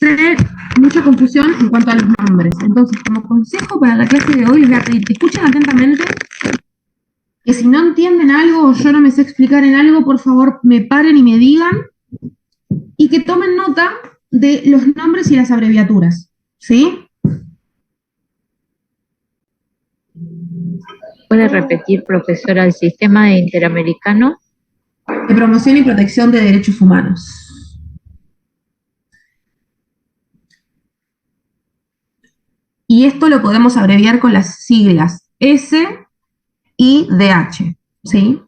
ser mucha confusión en cuanto a los nombres. Entonces, como consejo para la clase de hoy, les voy a pedir que escuchen atentamente, que si no entienden algo o yo no me sé explicar en algo, por favor me paren y me digan, y que tomen nota de los nombres y las abreviaturas, ¿sí? ¿Puede repetir, profesora, el sistema interamericano? De promoción y protección de derechos humanos. Y esto lo podemos abreviar con las siglas S y DH, ¿sí?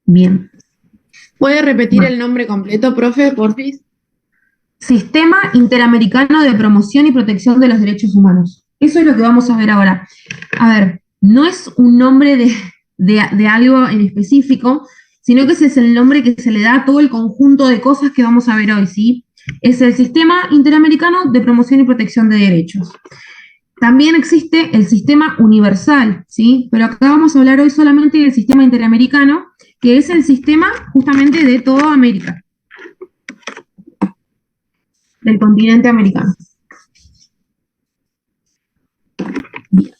Bien. ¿Puede repetir el nombre completo, profe, porfis? Sistema Interamericano de Promoción y Protección de los Derechos Humanos. Eso es lo que vamos a ver ahora. A ver, no es un nombre de algo en específico, sino que ese es el nombre que se le da a todo el conjunto de cosas que vamos a ver hoy, ¿sí? Es el Sistema Interamericano de Promoción y Protección de Derechos. También existe el Sistema Universal, ¿sí? Pero acá vamos a hablar hoy solamente del Sistema Interamericano, que es el sistema justamente de toda América, del continente americano. Bien.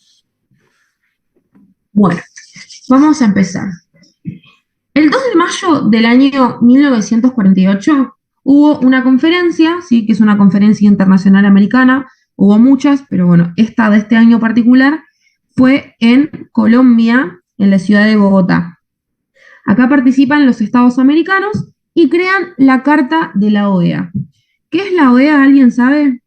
Bueno, vamos a empezar. El 2 de mayo del año 1948 hubo una conferencia, ¿sí? Que es una conferencia internacional americana, hubo muchas, pero bueno, esta de este año particular fue en Colombia, en la ciudad de Bogotá. Acá participan los estados americanos y crean la Carta de la OEA. ¿Qué es la OEA? ¿Alguien sabe?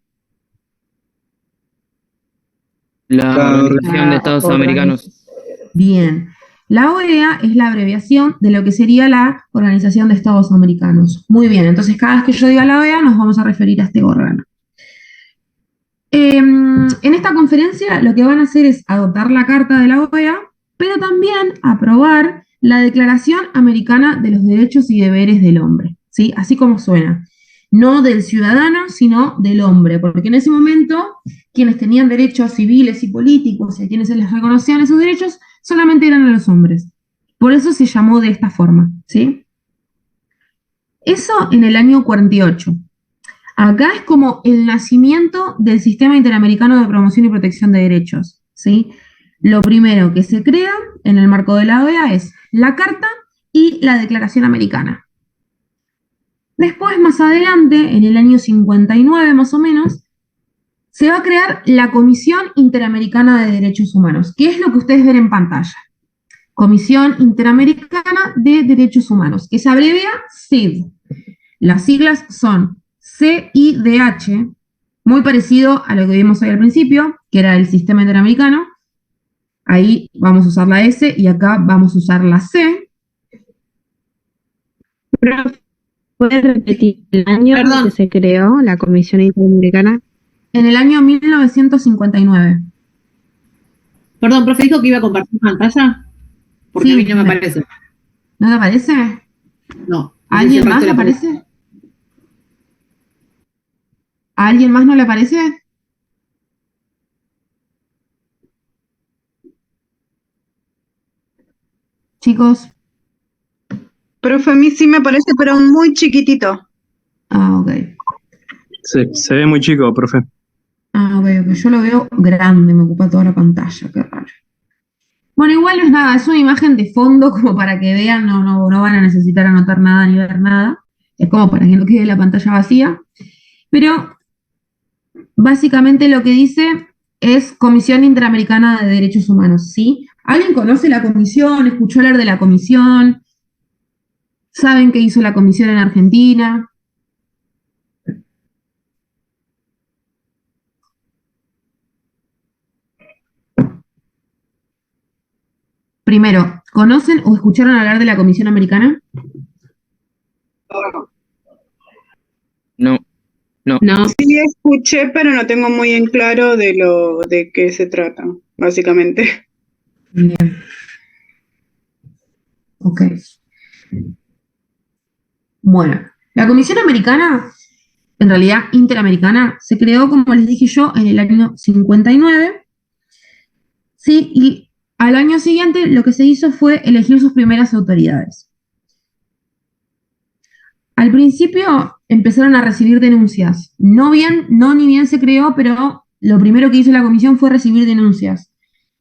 La Organización de Estados Americanos. Bien. La OEA es la abreviación de lo que sería la Organización de Estados Americanos. Muy bien, entonces cada vez que yo diga la OEA nos vamos a referir a este órgano. En esta conferencia lo que van a hacer es adoptar la Carta de la OEA, pero también aprobar la Declaración Americana de los Derechos y Deberes del Hombre, ¿sí? Así como suena. No del ciudadano, sino del hombre, porque en ese momento quienes tenían derechos civiles y políticos y a quienes se les reconocían esos derechos solamente eran a los hombres. Por eso se llamó de esta forma, ¿sí? Eso en el año 48. Acá es como el nacimiento del Sistema Interamericano de Promoción y Protección de Derechos, ¿sí? Lo primero que se crea en el marco de la OEA es la Carta y la Declaración Americana. Después, más adelante, en el año 59 más o menos, se va a crear la Comisión Interamericana de Derechos Humanos, que es lo que ustedes ven en pantalla. Comisión Interamericana de Derechos Humanos, que se abrevia CID. Las siglas son CIDH, muy parecido a lo que vimos hoy al principio, que era el Sistema Interamericano. Ahí vamos a usar la S y acá vamos a usar la C. ¿Puede repetir el año en que se creó la Comisión Interamericana? En el año 1959. Perdón, profe, ¿dijo que iba a compartir pantalla? Porque Sí, a mí no me aparece. ¿No le aparece? No. ¿A alguien más le aparece? ¿A alguien más no le aparece? Chicos. Profe, a mí sí me parece, pero muy chiquitito. Ah, ok. Se ve muy chico, profe. Ah, ok. Yo lo veo grande, me ocupa toda la pantalla, qué raro. Bueno, igual no es nada, es una imagen de fondo como para que vean, no van a necesitar anotar nada ni ver nada. Es como para que no quede la pantalla vacía. Pero básicamente lo que dice es Comisión Interamericana de Derechos Humanos, ¿sí? ¿Alguien conoce la comisión? ¿Escuchó hablar de la comisión? ¿Saben qué hizo la comisión en Argentina? Primero, ¿conocen o escucharon hablar de la Comisión Americana? No. Sí escuché, pero no tengo muy en claro de qué se trata, básicamente. Bien. Ok. Bueno, la Comisión Americana, en realidad Interamericana, se creó, como les dije yo, en el año 59, ¿sí? Y al año siguiente lo que se hizo fue elegir sus primeras autoridades. Al principio empezaron a recibir denuncias. No ni bien se creó, pero lo primero que hizo la comisión fue recibir denuncias.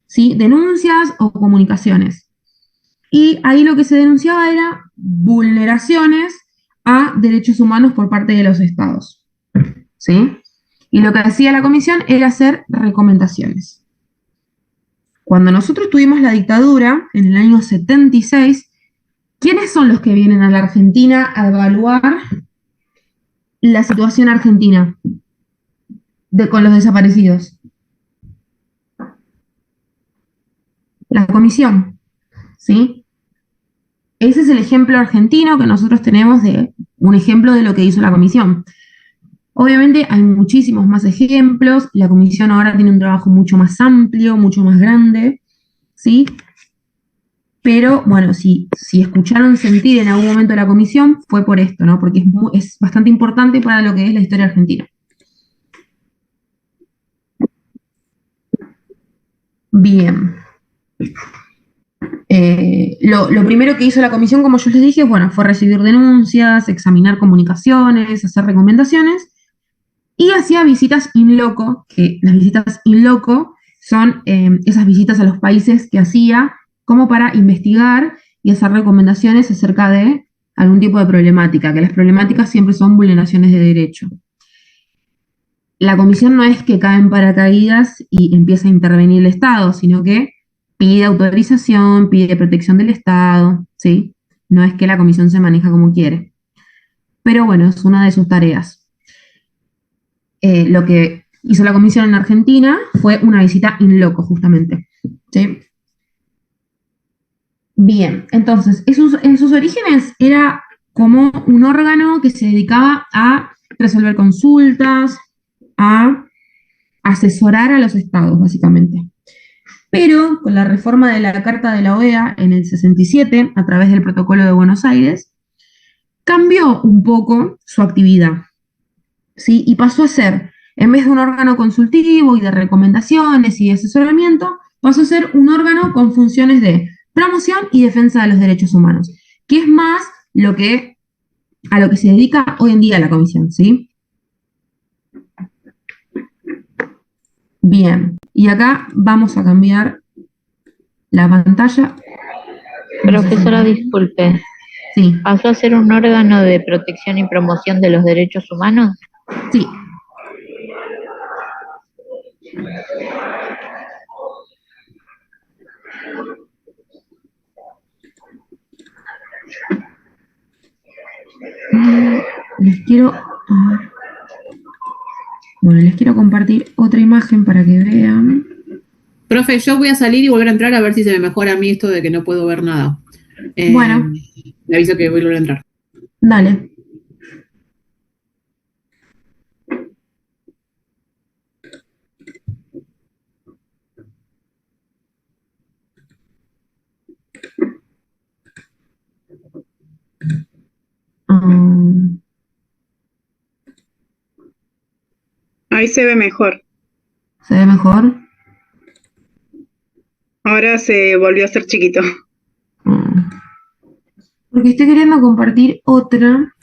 ¿Sí? Denuncias o comunicaciones. Y ahí lo que se denunciaba era vulneraciones a derechos humanos por parte de los estados. ¿Sí? Y lo que hacía la comisión era hacer recomendaciones. Cuando nosotros tuvimos la dictadura, en el año 76, ¿quiénes son los que vienen a la Argentina a evaluar la situación argentina con los desaparecidos? La comisión, ¿sí? Ese es el ejemplo argentino que nosotros tenemos de un ejemplo de lo que hizo la comisión. Obviamente hay muchísimos más ejemplos, la comisión ahora tiene un trabajo mucho más amplio, mucho más grande, ¿sí? Pero, bueno, si escucharon sentir en algún momento la comisión, fue por esto, ¿no? Porque es bastante importante para lo que es la historia argentina. Bien. Lo primero que hizo la comisión, como yo les dije, bueno, fue recibir denuncias, examinar comunicaciones, hacer recomendaciones, y hacía visitas in loco, que las visitas in loco son esas visitas a los países que hacía como para investigar y hacer recomendaciones acerca de algún tipo de problemática, que las problemáticas siempre son vulneraciones de derecho. La comisión no es que cae en paracaídas y empieza a intervenir el Estado, sino que pide autorización, pide protección del Estado, ¿sí? No es que la comisión se maneja como quiere. Pero bueno, es una de sus tareas. Lo que hizo la comisión en Argentina fue una visita in loco, justamente, ¿sí? Bien, entonces, en sus orígenes era como un órgano que se dedicaba a resolver consultas, a asesorar a los estados, básicamente. Pero con la reforma de la Carta de la OEA en el 67, a través del Protocolo de Buenos Aires, cambió un poco su actividad, ¿sí? Y pasó a ser, en vez de un órgano consultivo y de recomendaciones y de asesoramiento, pasó a ser un órgano con funciones de promoción y defensa de los derechos humanos, que es más a lo que se dedica hoy en día la comisión, ¿sí? Bien, y acá vamos a cambiar la pantalla. Profesora, disculpe. Sí. ¿Pasó a ser un órgano de protección y promoción de los derechos humanos? Sí. Les quiero compartir otra imagen para que vean. Profe, yo voy a salir y volver a entrar a ver si se me mejora a mí esto de que no puedo ver nada. Bueno. Le aviso que voy a volver a entrar. Dale. Ahí se ve mejor. ¿Se ve mejor? Ahora se volvió a ser chiquito. Porque estoy queriendo compartir otra.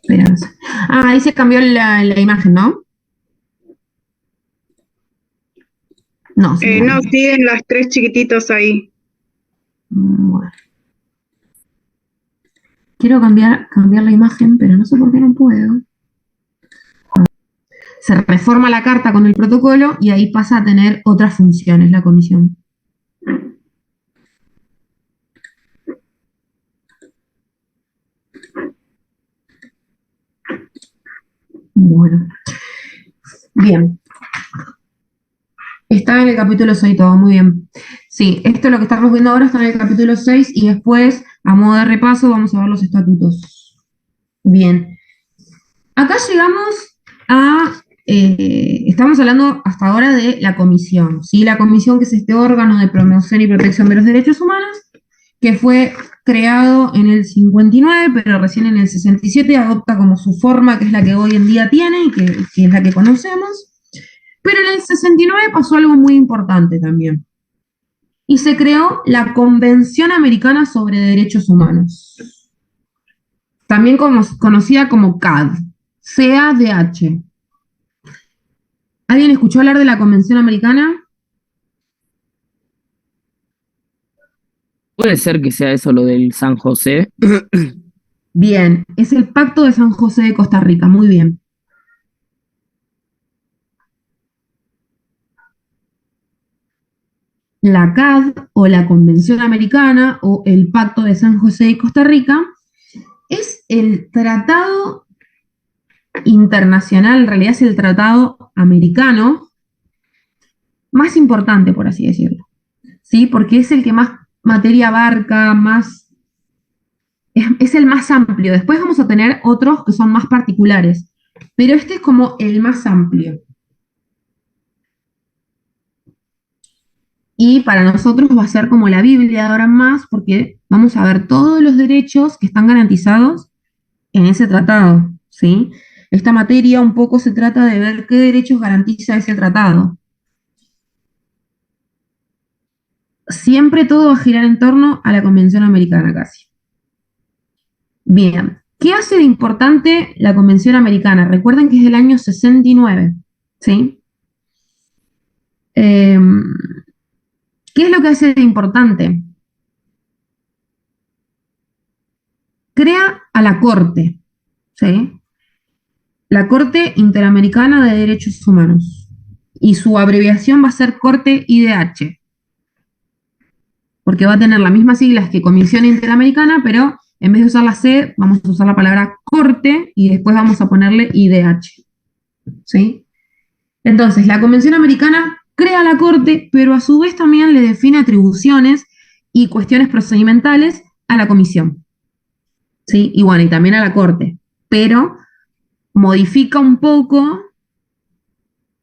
Esperanza. Ahí se cambió la imagen, ¿no? No, no, siguen las tres chiquititos ahí. Bueno. Quiero cambiar la imagen, pero no sé por qué no puedo. Se reforma la carta con el protocolo y ahí pasa a tener otras funciones la comisión. Bueno. Bien. Está en el capítulo 6 todo, muy bien. Sí, esto es lo que estamos viendo ahora, está en el capítulo 6 y después, a modo de repaso, vamos a ver los estatutos. Bien. Acá llegamos a... estamos hablando hasta ahora de la comisión, ¿sí? La comisión, que es este órgano de promoción y protección de los derechos humanos, que fue creado en el 59, pero recién en el 67 adopta como su forma, que es la que hoy en día tiene y que es la que conocemos. Pero en el 69 pasó algo muy importante también. Y se creó la Convención Americana sobre Derechos Humanos, también conocida como CADH, C-A-D-H. ¿Alguien escuchó hablar de la Convención Americana? ¿Puede ser que sea eso lo del San José? Bien, es el Pacto de San José de Costa Rica, muy bien. La CAD o la Convención Americana o el Pacto de San José de Costa Rica es el tratado internacional, en realidad es el tratado americano más importante, por así decirlo, ¿sí? Porque es el que más materia abarca, es el más amplio. Después vamos a tener otros que son más particulares, pero este es como el más amplio. Y para nosotros va a ser como la Biblia de ahora en más, porque vamos a ver todos los derechos que están garantizados en ese tratado, ¿sí? Esta materia un poco se trata de ver qué derechos garantiza ese tratado. Siempre todo va a girar en torno a la Convención Americana casi. Bien, ¿qué hace de importante la Convención Americana? Recuerden que es del año 69, ¿sí? ¿Qué es lo que hace de importante? Crea a la Corte, ¿sí? La Corte Interamericana de Derechos Humanos. Y su abreviación va a ser Corte IDH. Porque va a tener las mismas siglas que Comisión Interamericana, pero en vez de usar la C, vamos a usar la palabra Corte y después vamos a ponerle IDH, ¿sí? Entonces, la Convención Americana crea la Corte, pero a su vez también le define atribuciones y cuestiones procedimentales a la Comisión, ¿sí? Y bueno, y también a la Corte, pero modifica un poco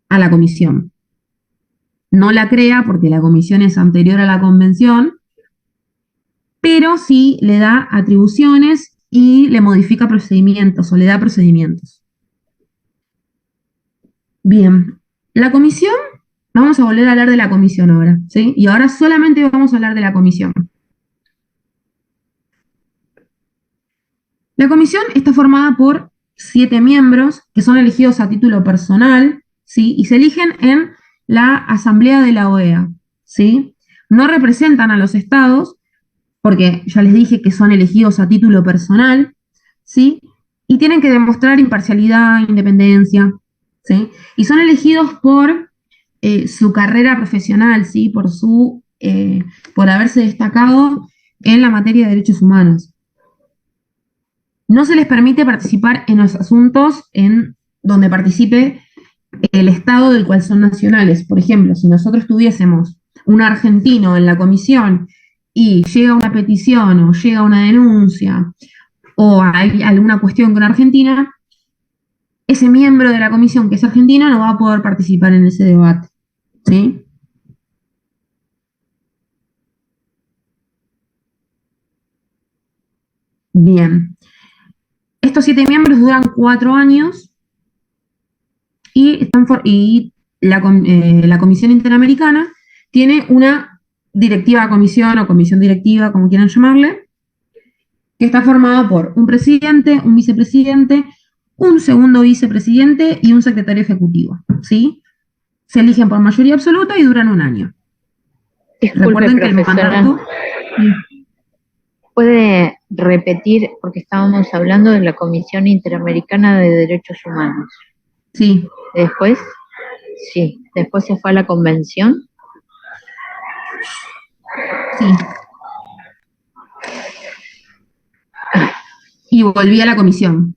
a la Comisión. No la crea porque la Comisión es anterior a la Convención, pero sí le da atribuciones y le modifica procedimientos o le da procedimientos. Bien, la comisión, vamos a volver a hablar de la comisión ahora, ¿sí? Y ahora solamente vamos a hablar de la comisión. La comisión está formada por 7 miembros que son elegidos a título personal, ¿sí? Y se eligen en la Asamblea de la OEA, ¿sí? No representan a los estados, porque ya les dije que son elegidos a título personal, ¿sí? Y tienen que demostrar imparcialidad, independencia, ¿sí? Y son elegidos por su carrera profesional, ¿sí? Por haberse destacado en la materia de derechos humanos. No se les permite participar en los asuntos en donde participe el Estado del cual son nacionales. Por ejemplo, si nosotros tuviésemos un argentino en la comisión y llega una petición o llega una denuncia o hay alguna cuestión con Argentina, ese miembro de la comisión que es argentino no va a poder participar en ese debate, ¿sí? Bien. Estos 7 miembros duran 4 años y la Comisión Interamericana tiene una directiva comisión o comisión directiva, como quieran llamarle, que está formada por un presidente, un vicepresidente, un segundo vicepresidente y un secretario ejecutivo, ¿sí? Se eligen por mayoría absoluta y duran 1 año. Disculpe, Recuerden que el profesora, mandato... ¿puede repetir? Porque estábamos hablando de la Comisión Interamericana de Derechos Humanos. Sí. Después, sí, después se fue a la convención. Sí. Y volví a la comisión.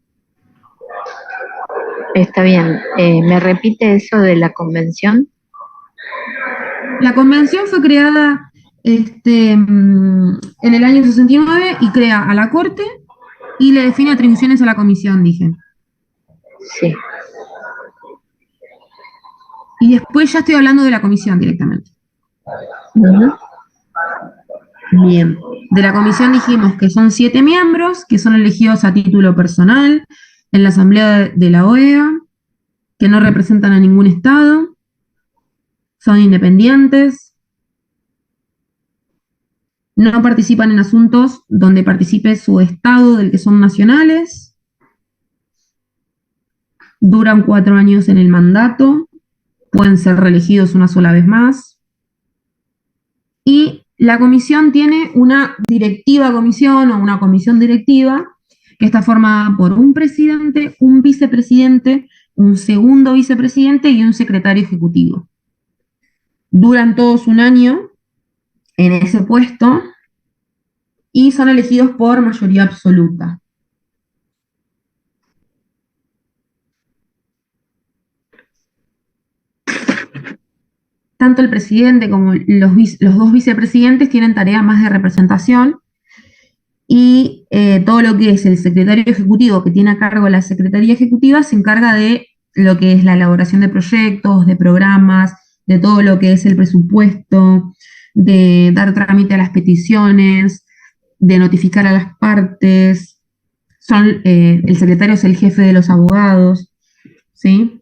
Está bien. ¿Me repite eso de la convención? La convención fue creada en el año 69 y crea a la Corte y le define atribuciones a la comisión, dije. Sí. Y después ya estoy hablando de la comisión directamente. Bien. De la comisión dijimos que son 7 miembros, que son elegidos a título personal en la Asamblea de la OEA, que no representan a ningún estado, son independientes, no participan en asuntos donde participe su Estado del que son nacionales, duran 4 años en el mandato, pueden ser reelegidos una sola vez más, y la comisión tiene una directiva comisión o una comisión directiva que está formada por un presidente, un vicepresidente, un segundo vicepresidente y un secretario ejecutivo. Duran todos un año en ese puesto y son elegidos por mayoría absoluta. Tanto el presidente como los dos vicepresidentes tienen tareas más de representación y todo lo que es el secretario ejecutivo que tiene a cargo la secretaría ejecutiva se encarga de lo que es la elaboración de proyectos, de programas, de todo lo que es el presupuesto, de dar trámite a las peticiones, de notificar a las partes. El secretario es el jefe de los abogados, ¿sí?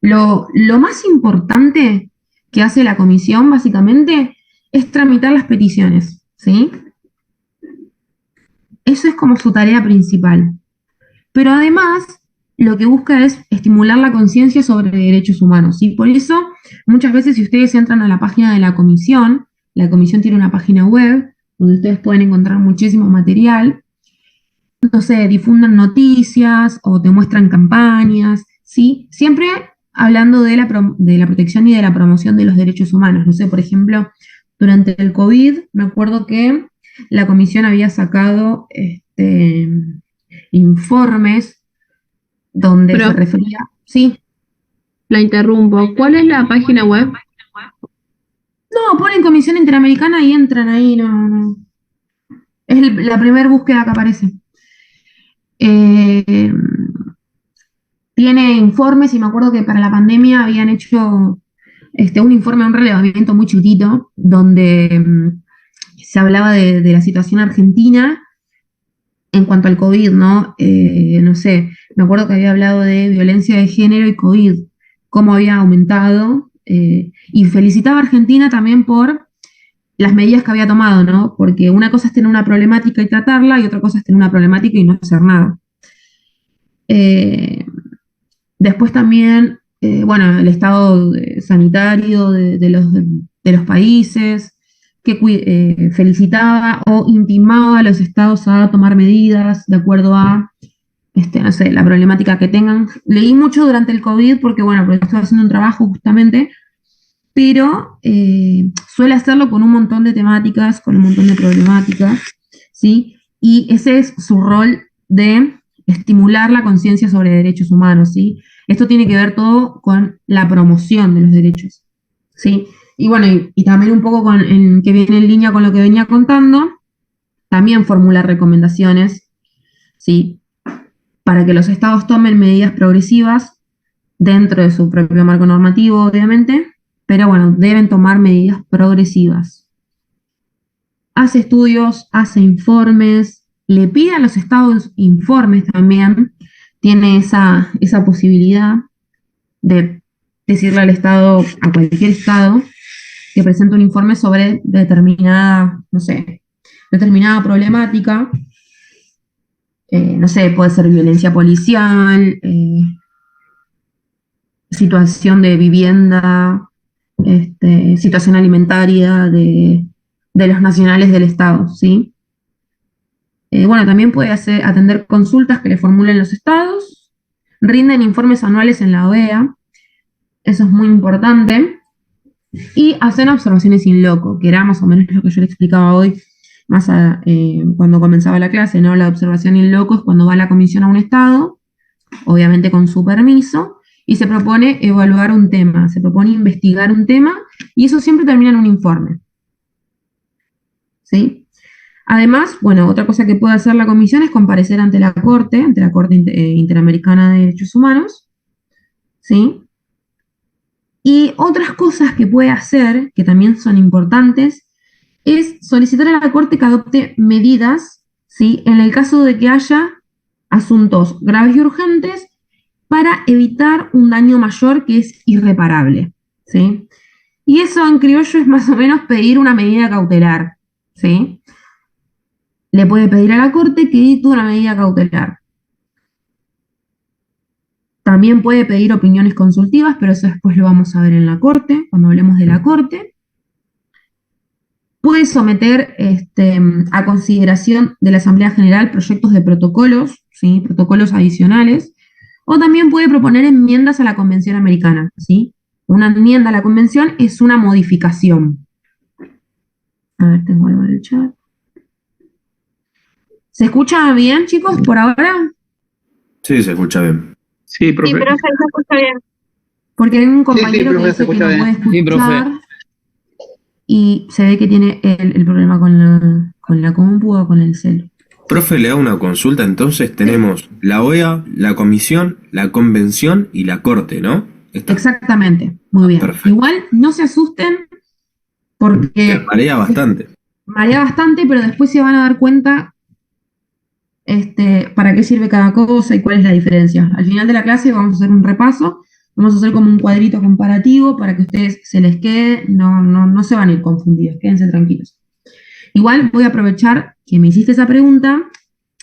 Lo más importante que hace la comisión, básicamente, es tramitar las peticiones, ¿sí? Eso es como su tarea principal. Pero además, lo que busca es estimular la conciencia sobre derechos humanos, ¿sí? Por eso, muchas veces, si ustedes entran a la página de la comisión tiene una página web donde ustedes pueden encontrar muchísimo material, no sé, difunden noticias o te muestran campañas, ¿sí? Siempre hablando de la protección y de la promoción de los derechos humanos. No sé, por ejemplo, durante el COVID, me acuerdo que la comisión había sacado informes donde se refería... Sí. La interrumpo. ¿Cuál es la página web? No, ponen Comisión Interamericana y entran ahí, no. Es la primera búsqueda que aparece. Tiene informes, y me acuerdo que para la pandemia habían hecho un informe, un relevamiento muy chiquitito, donde se hablaba de la situación argentina en cuanto al COVID, ¿no? No sé, me acuerdo que había hablado de violencia de género y COVID, cómo había aumentado, y felicitaba a Argentina también por las medidas que había tomado, ¿no? Porque una cosa es tener una problemática y tratarla, y otra cosa es tener una problemática y no hacer nada. Después también, el estado sanitario de los países, que felicitaba o intimaba a los estados a tomar medidas de acuerdo a, no sé, la problemática que tengan. Leí mucho durante el COVID porque estoy haciendo un trabajo justamente, pero suele hacerlo con un montón de temáticas, con un montón de problemáticas, ¿sí? Y ese es su rol de estimular la conciencia sobre derechos humanos, ¿sí? Esto tiene que ver todo con la promoción de los derechos, ¿sí? Y también un poco que viene en línea con lo que venía contando, también formula recomendaciones, ¿sí? Para que los estados tomen medidas progresivas dentro de su propio marco normativo, obviamente, pero deben tomar medidas progresivas. Hace estudios, hace informes, le pide a los estados informes también, tiene esa posibilidad de decirle al estado, a cualquier estado, que presente un informe sobre determinada problemática, no sé, puede ser violencia policial, situación de vivienda, situación alimentaria de los nacionales del estado, ¿sí? También puede atender consultas que le formulen los estados, rinden informes anuales en la OEA, eso es muy importante, y hacen observaciones in loco, que era más o menos lo que yo le explicaba hoy, cuando comenzaba la clase, ¿no? La observación in loco es cuando va la comisión a un estado, obviamente con su permiso, y se propone evaluar un tema, se propone investigar un tema, y eso siempre termina en un informe, ¿sí? Además, otra cosa que puede hacer la comisión es comparecer ante la Corte Interamericana de Derechos Humanos, ¿sí? Y otras cosas que puede hacer, que también son importantes, es solicitar a la Corte que adopte medidas, ¿sí? En el caso de que haya asuntos graves y urgentes para evitar un daño mayor que es irreparable, ¿sí? Y eso en criollo es más o menos pedir una medida cautelar, ¿sí? Le puede pedir a la Corte que dicte una medida cautelar. También puede pedir opiniones consultivas, pero eso después lo vamos a ver en la Corte, cuando hablemos de la Corte. Puede someter a consideración de la Asamblea General proyectos de protocolos, ¿sí? Protocolos adicionales, o también puede proponer enmiendas a la Convención Americana, ¿sí? Una enmienda a la Convención es una modificación. A ver, tengo algo en el chat. ¿Se escucha bien, chicos, por ahora? Sí, se escucha bien. Sí, profe. Sí, profe, se escucha bien. Porque hay un compañero profe, que se dice que escucha no bien. puede Sí, escuchar profe. y se ve que tiene el problema con la compu o con el celu. Profe, le hago una consulta. Entonces tenemos la OEA, la Comisión, la Convención y la Corte, ¿no? Exactamente, muy bien. Perfecto. Igual no se asusten Que porque marea bastante. marea bastante, pero después se van a dar cuenta para qué sirve cada cosa y cuál es la diferencia. Al final de la clase vamos a hacer un repaso, vamos a hacer como un cuadrito comparativo para que a ustedes se les quede, no se van a ir confundidos, quédense tranquilos. Igual voy a aprovechar que me hiciste esa pregunta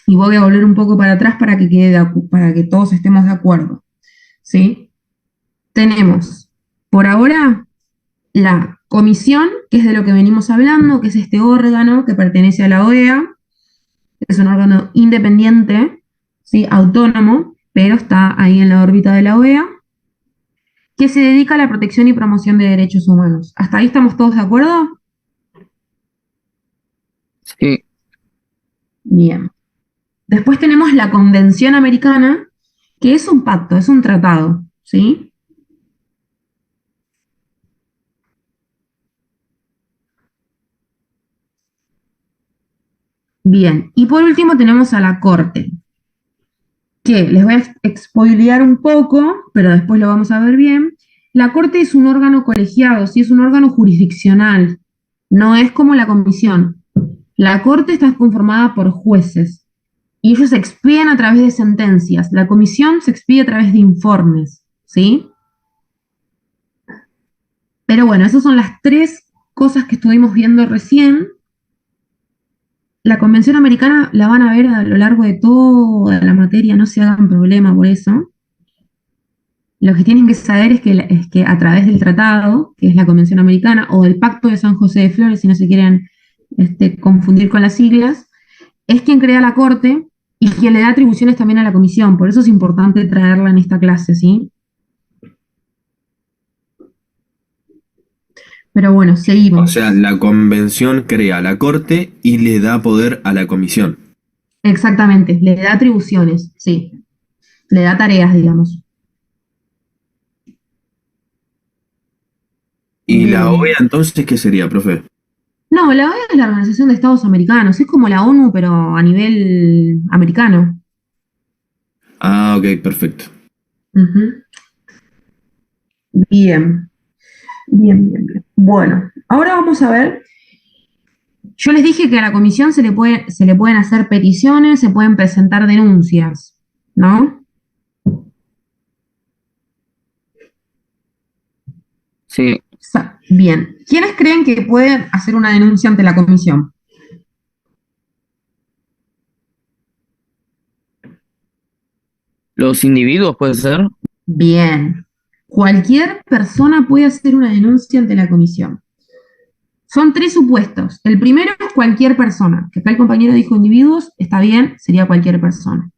y voy a volver un poco para atrás para que para que todos estemos de acuerdo, ¿sí? Tenemos, por ahora, la comisión, que es de lo que venimos hablando, que es este órgano que pertenece a la OEA, es un órgano independiente, ¿sí? Autónomo, pero está ahí en la órbita de la OEA, que se dedica a la protección y promoción de derechos humanos. ¿Hasta ahí estamos todos de acuerdo? Sí. Bien. Después tenemos la Convención Americana, que es un pacto, es un tratado, ¿sí? Bien, y por último tenemos a la Corte, que les voy a expoliar un poco, pero después lo vamos a ver bien. La Corte es un órgano colegiado, sí, es un órgano jurisdiccional, no es como la Comisión. La Corte está conformada por jueces y ellos se expiden a través de sentencias. La Comisión se expide a través de informes, ¿sí? Pero bueno, esas son las tres cosas que estuvimos viendo recién. La Convención Americana la van a ver a lo largo de toda la materia, no se hagan problema por eso. Lo que tienen que saber es que a través del tratado, que es la Convención Americana, o del Pacto de San José de Flores, si no se quieren confundir con las siglas, es quien crea la Corte y quien le da atribuciones también a la Comisión. Por eso es importante traerla en esta clase, ¿sí? Pero bueno, O seguimos. sea, la Convención crea la Corte y le da poder a la Comisión. Exactamente, le da atribuciones, sí. Le da tareas, digamos. ¿Y Bien. la OEA entonces qué sería, profe? No, la OEA es la Organización de Estados Americanos, es como la ONU, pero a nivel americano. Ah, ok, perfecto. Ujú. Bien, bien. Bueno, ahora vamos a ver. Yo les dije que a la comisión se le pueden hacer peticiones, se pueden presentar denuncias, ¿no? Sí. Bien. ¿Quiénes creen que pueden hacer una denuncia ante la comisión? ¿Los individuos puede ser? Bien. Cualquier persona puede hacer una denuncia ante la comisión. Son tres supuestos. El primero es cualquier persona, que acá el compañero dijo individuos, está bien, sería cualquier persona.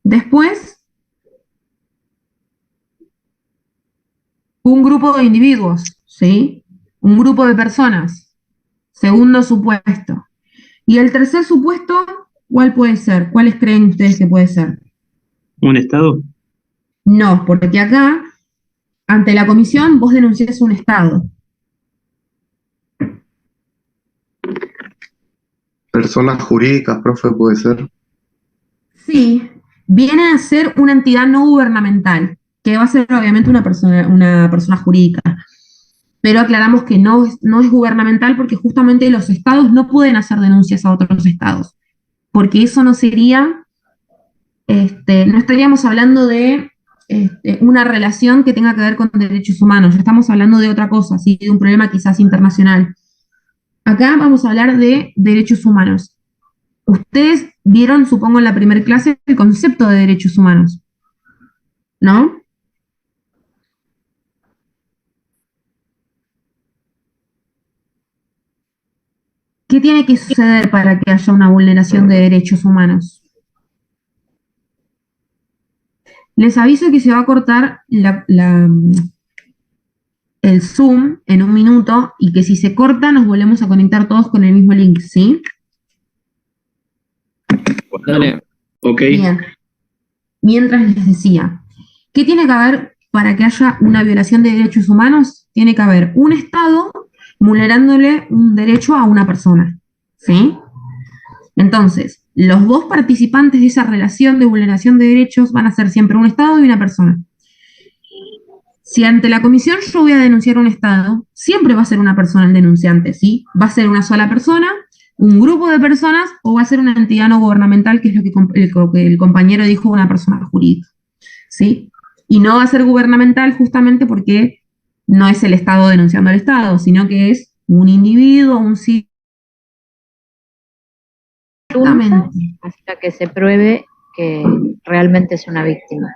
Después, un grupo de individuos, ¿sí? Un grupo de personas. Segundo supuesto. Y el tercer supuesto, ¿cuál puede ser? ¿Cuáles creen ustedes que puede ser? ¿Un Estado? No, porque acá, ante la comisión, vos denunciás un Estado. Personas jurídicas, profe, puede ser. Sí, viene a ser una entidad no gubernamental, que va a ser obviamente una persona jurídica. Pero aclaramos que no es gubernamental porque justamente los estados no pueden hacer denuncias a otros estados, porque eso no sería no estaríamos hablando de una relación que tenga que ver con derechos humanos, ya estamos hablando de otra cosa, ¿sí? De un problema quizás internacional. Acá vamos a hablar de derechos humanos. Ustedes vieron, supongo, en la primera clase el concepto de derechos humanos, ¿no? ¿Qué tiene que suceder para que haya una vulneración de derechos humanos? Les aviso que se va a cortar el Zoom en un minuto y que si se corta nos volvemos a conectar todos con el mismo link, ¿sí? Dale. Ok. Bien. Mientras les decía, ¿qué tiene que haber para que haya una violación de derechos humanos? Tiene que haber un Estado vulnerándole un derecho a una persona, ¿sí? Entonces, los dos participantes de esa relación de vulneración de derechos van a ser siempre un Estado y una persona. Si ante la comisión yo voy a denunciar un Estado, siempre va a ser una persona el denunciante, ¿sí? Va a ser una sola persona, un grupo de personas, o va a ser una entidad no gubernamental, que es lo que el compañero dijo, una persona jurídica, ¿sí? Y no va a ser gubernamental justamente porque no es el Estado denunciando al Estado, sino que es un individuo, un sí. Exactamente. Hasta que se pruebe que realmente es una víctima.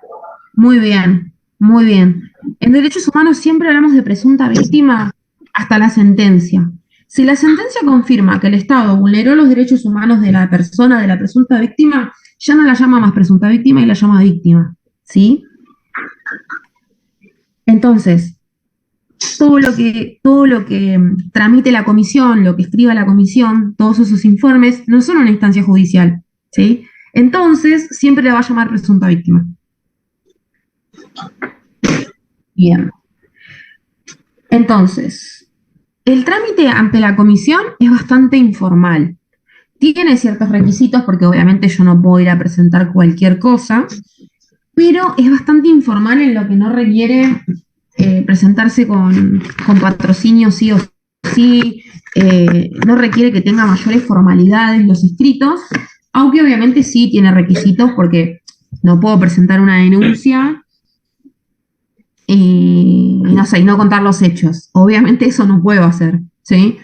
Muy bien, muy bien. En derechos humanos siempre hablamos de presunta víctima hasta la sentencia. Si la sentencia confirma que el Estado vulneró los derechos humanos de la persona, de la presunta víctima, ya no la llama más presunta víctima y la llama víctima, ¿sí? Entonces, todo lo que tramite la comisión, lo que escriba la comisión, todos esos informes, no son una instancia judicial, ¿sí? Entonces, siempre la va a llamar presunta víctima. Bien. Entonces, el trámite ante la comisión es bastante informal. Tiene ciertos requisitos, porque obviamente yo no puedo ir a presentar cualquier cosa, pero es bastante informal en lo que no requiere presentarse con patrocinio sí o sí, no requiere que tenga mayores formalidades los escritos, aunque obviamente sí tiene requisitos, porque no puedo presentar una denuncia y no contar los hechos. Obviamente eso no puedo hacer, ¿sí?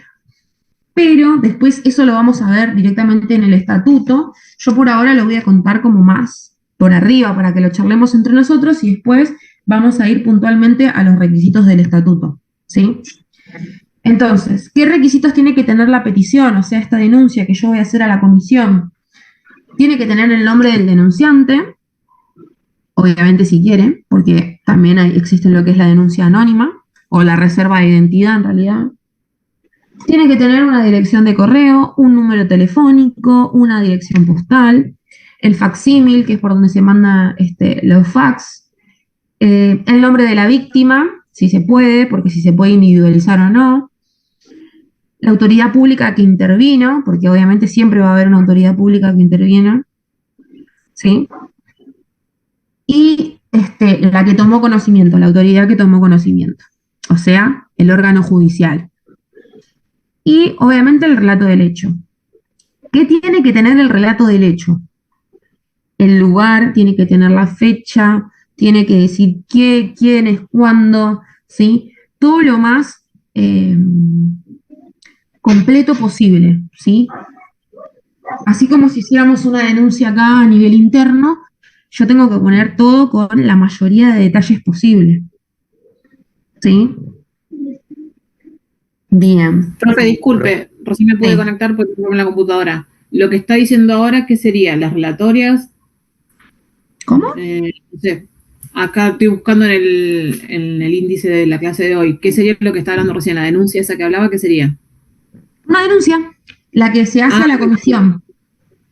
Pero después eso lo vamos a ver directamente en el estatuto. Yo por ahora lo voy a contar como más por arriba para que lo charlemos entre nosotros y después vamos a ir puntualmente a los requisitos del estatuto, ¿sí? Entonces, ¿qué requisitos tiene que tener la petición? O sea, esta denuncia que yo voy a hacer a la comisión. Tiene que tener el nombre del denunciante, obviamente si quiere, porque también existe lo que es la denuncia anónima, o la reserva de identidad en realidad. Tiene que tener una dirección de correo, un número telefónico, una dirección postal, el facsímil, que es por donde se manda los fax, el nombre de la víctima, si se puede, porque si se puede individualizar o no, la autoridad pública que intervino, porque obviamente siempre va a haber una autoridad pública que interviene, ¿sí? Y la que tomó conocimiento, la autoridad que tomó conocimiento, o sea, el órgano judicial. Y obviamente el relato del hecho. ¿Qué tiene que tener el relato del hecho? El lugar, tiene que tener la fecha, tiene que decir qué, quiénes, cuándo, ¿sí? Todo lo más completo posible, ¿sí? Así como si hiciéramos una denuncia acá a nivel interno, yo tengo que poner todo con la mayoría de detalles posible, ¿sí? Bien. Profe, disculpe, recién me pude conectar porque tengo en la computadora. Lo que está diciendo ahora, ¿qué serían? Las relatorias. ¿Cómo? No sé. Acá estoy buscando en el índice de la clase de hoy. ¿Qué sería lo que está hablando recién? La denuncia esa que hablaba, ¿qué sería? Una denuncia, la que se hace a la comisión.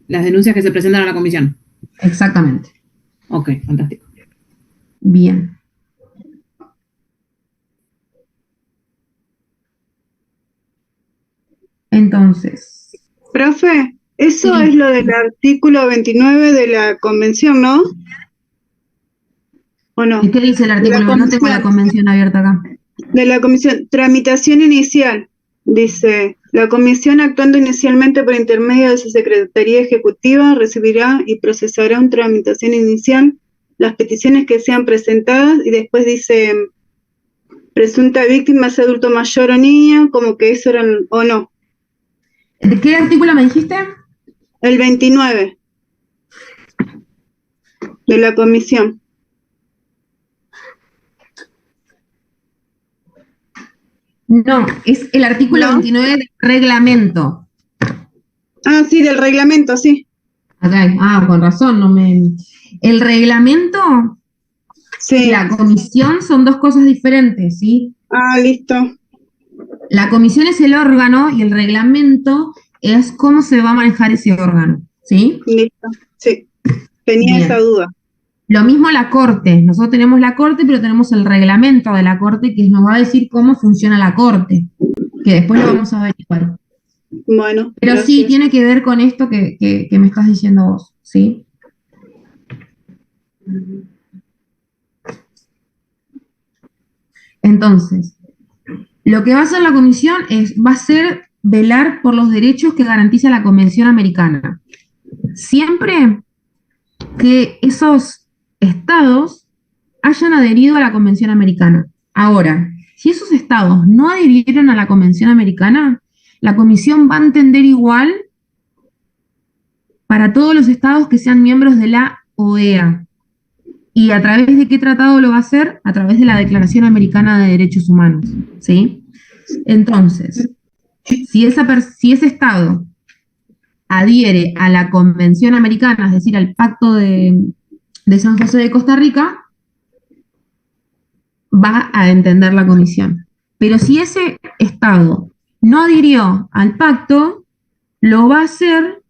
Las denuncias que se presentan a la comisión. Exactamente. Ok, fantástico. Bien. Entonces. Profe, eso Sí. es lo del artículo 29 de la convención, ¿no? ¿O no? ¿Y qué dice el artículo? No tengo la convención abierta acá. De la comisión, tramitación inicial, dice, La comisión, actuando inicialmente por intermedio de su Secretaría Ejecutiva, recibirá y procesará en tramitación inicial las peticiones que sean presentadas, y después dice presunta víctima es adulto mayor o niño, como que eso era o no. ¿Qué artículo me dijiste? El 29 de la comisión. No, es el artículo 29 del reglamento. Ah, sí, del reglamento, sí. Okay. Ah, con razón, no me... El reglamento y la comisión son dos cosas diferentes, ¿sí? Ah, listo. La comisión es el órgano y el reglamento es cómo se va a manejar ese órgano, ¿sí? Listo, sí. Tenía Bien. esa duda. Lo mismo la corte. Nosotros tenemos la corte, pero tenemos el reglamento de la corte que nos va a decir cómo funciona la corte, que después lo vamos a ver igual. Bueno, pero gracias. sí tiene que ver con esto que me estás diciendo vos, ¿sí? Entonces, lo que va a hacer la comisión va a ser velar por los derechos que garantiza la Convención Americana. Siempre que esos estados hayan adherido a la Convención Americana. Ahora, si esos estados no adhirieron a la Convención Americana, la comisión va a entender igual para todos los estados que sean miembros de la OEA. ¿Y a través de qué tratado lo va a hacer? A través de la Declaración Americana de Derechos Humanos, ¿sí? Entonces, si ese estado adhiere a la Convención Americana, es decir, al Pacto de San José de Costa Rica, va a entender la comisión. Pero si ese estado no adhirió al pacto, lo va a hacer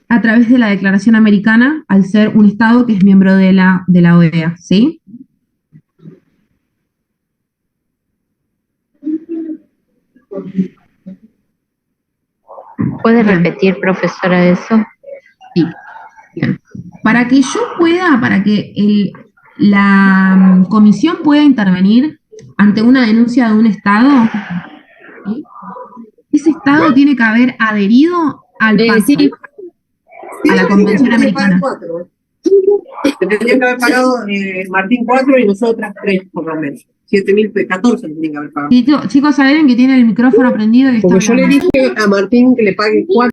a través de la Declaración Americana, al ser un estado que es miembro de la OEA, ¿sí? ¿Puede repetir, profesora, eso? Sí. Bien. Para que la comisión pueda intervenir ante una denuncia de un estado, ¿sí? Ese estado tiene que haber adherido al pacto, Sí. a la Convención Americana. Te tendrían que haber pagado Martín 4 y nosotras 3, por lo menos. 7.014 tendrían que haber pagado. Chicos, saben que tiene el micrófono prendido y está Porque yo le hablando. dije a Martín que le pague 4.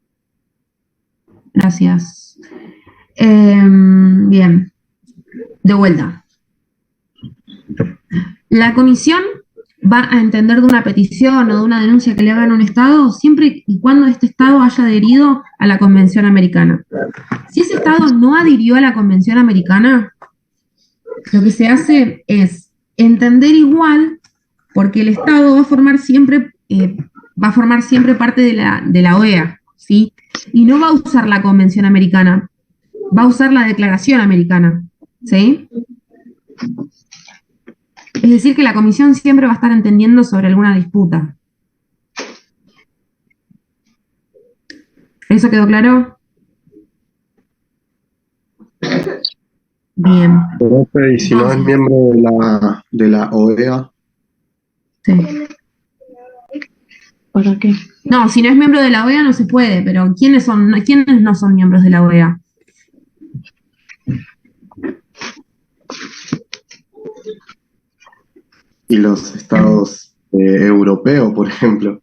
Gracias. Bien. De vuelta. La comisión va a entender de una petición o de una denuncia que le hagan a un Estado siempre y cuando este Estado haya adherido a la Convención Americana. Si ese Estado no adhirió a la Convención Americana, lo que se hace es entender igual, porque el Estado va a formar siempre parte de la OEA, ¿sí? Y no va a usar la Convención Americana, va a usar la Declaración Americana, ¿sí? Es decir, que la comisión siempre va a estar entendiendo sobre alguna disputa. ¿Eso quedó claro? Bien. Profe, y si no es miembro de la OEA, Sí. ¿Para qué? No, si no es miembro de la OEA no se puede, pero ¿quiénes no son miembros de la OEA? y los estados europeos, por ejemplo.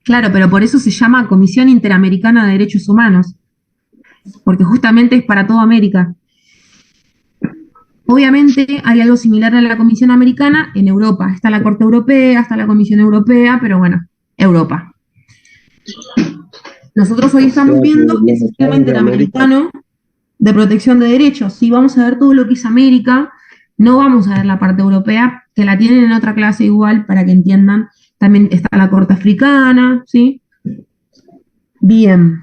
Claro, pero por eso se llama Comisión Interamericana de Derechos Humanos, porque justamente es para toda América. Obviamente hay algo similar a la Comisión Americana en Europa. Está la Corte Europea, está la Comisión Europea, pero bueno, Europa. Nosotros hoy estamos viendo el sistema interamericano de protección de derechos. Si vamos a ver todo lo que es América, no vamos a ver la parte europea, que la tienen en otra clase igual para que entiendan. También está la Corte Africana, ¿sí? Bien.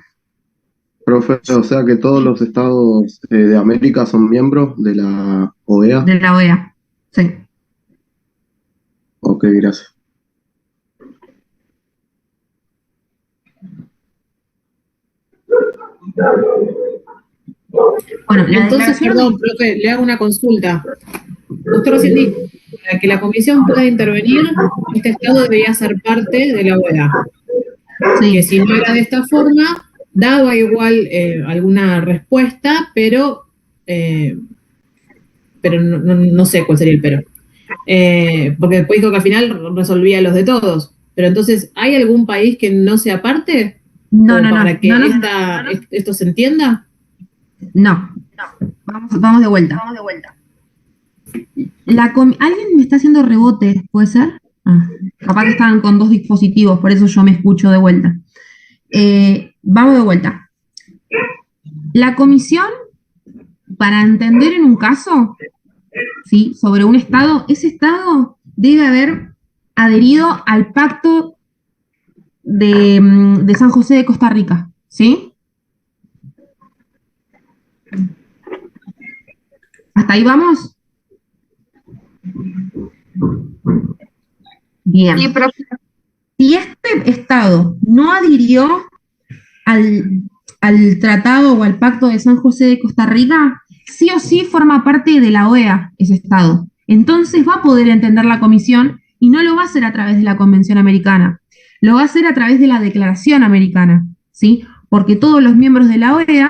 Profe, o sea que todos los estados de América son miembros de la OEA. De la OEA, sí. Ok, gracias. Bueno, entonces, perdón, profe, le hago una consulta. Usted recién dijo que para que la comisión pueda intervenir, este Estado debería ser parte de la OEA. Sí. Que si no era de esta forma, daba igual alguna respuesta, pero no sé cuál sería el pero. Porque después dijo que al final resolvía los de todos. Pero entonces, ¿hay algún país que no sea parte? No, ¿O no, no. para que No, esto se entienda? no. Vamos de vuelta. ¿Alguien me está haciendo rebote? ¿Puede ser? Capaz que estaban con dos dispositivos, por eso yo me escucho de vuelta. Vamos de vuelta. La comisión, para entender en un caso, ¿sí?, sobre un Estado, ese Estado debe haber adherido al pacto de San José de Costa Rica, ¿sí? ¿Hasta ahí vamos? Bien. Sí, profe. Si este Estado no adhirió al tratado o al pacto de San José de Costa Rica, sí o sí forma parte de la OEA, ese Estado. Entonces va a poder entender la comisión y no lo va a hacer a través de la Convención Americana, lo va a hacer a través de la Declaración Americana, ¿sí? Porque todos los miembros de la OEA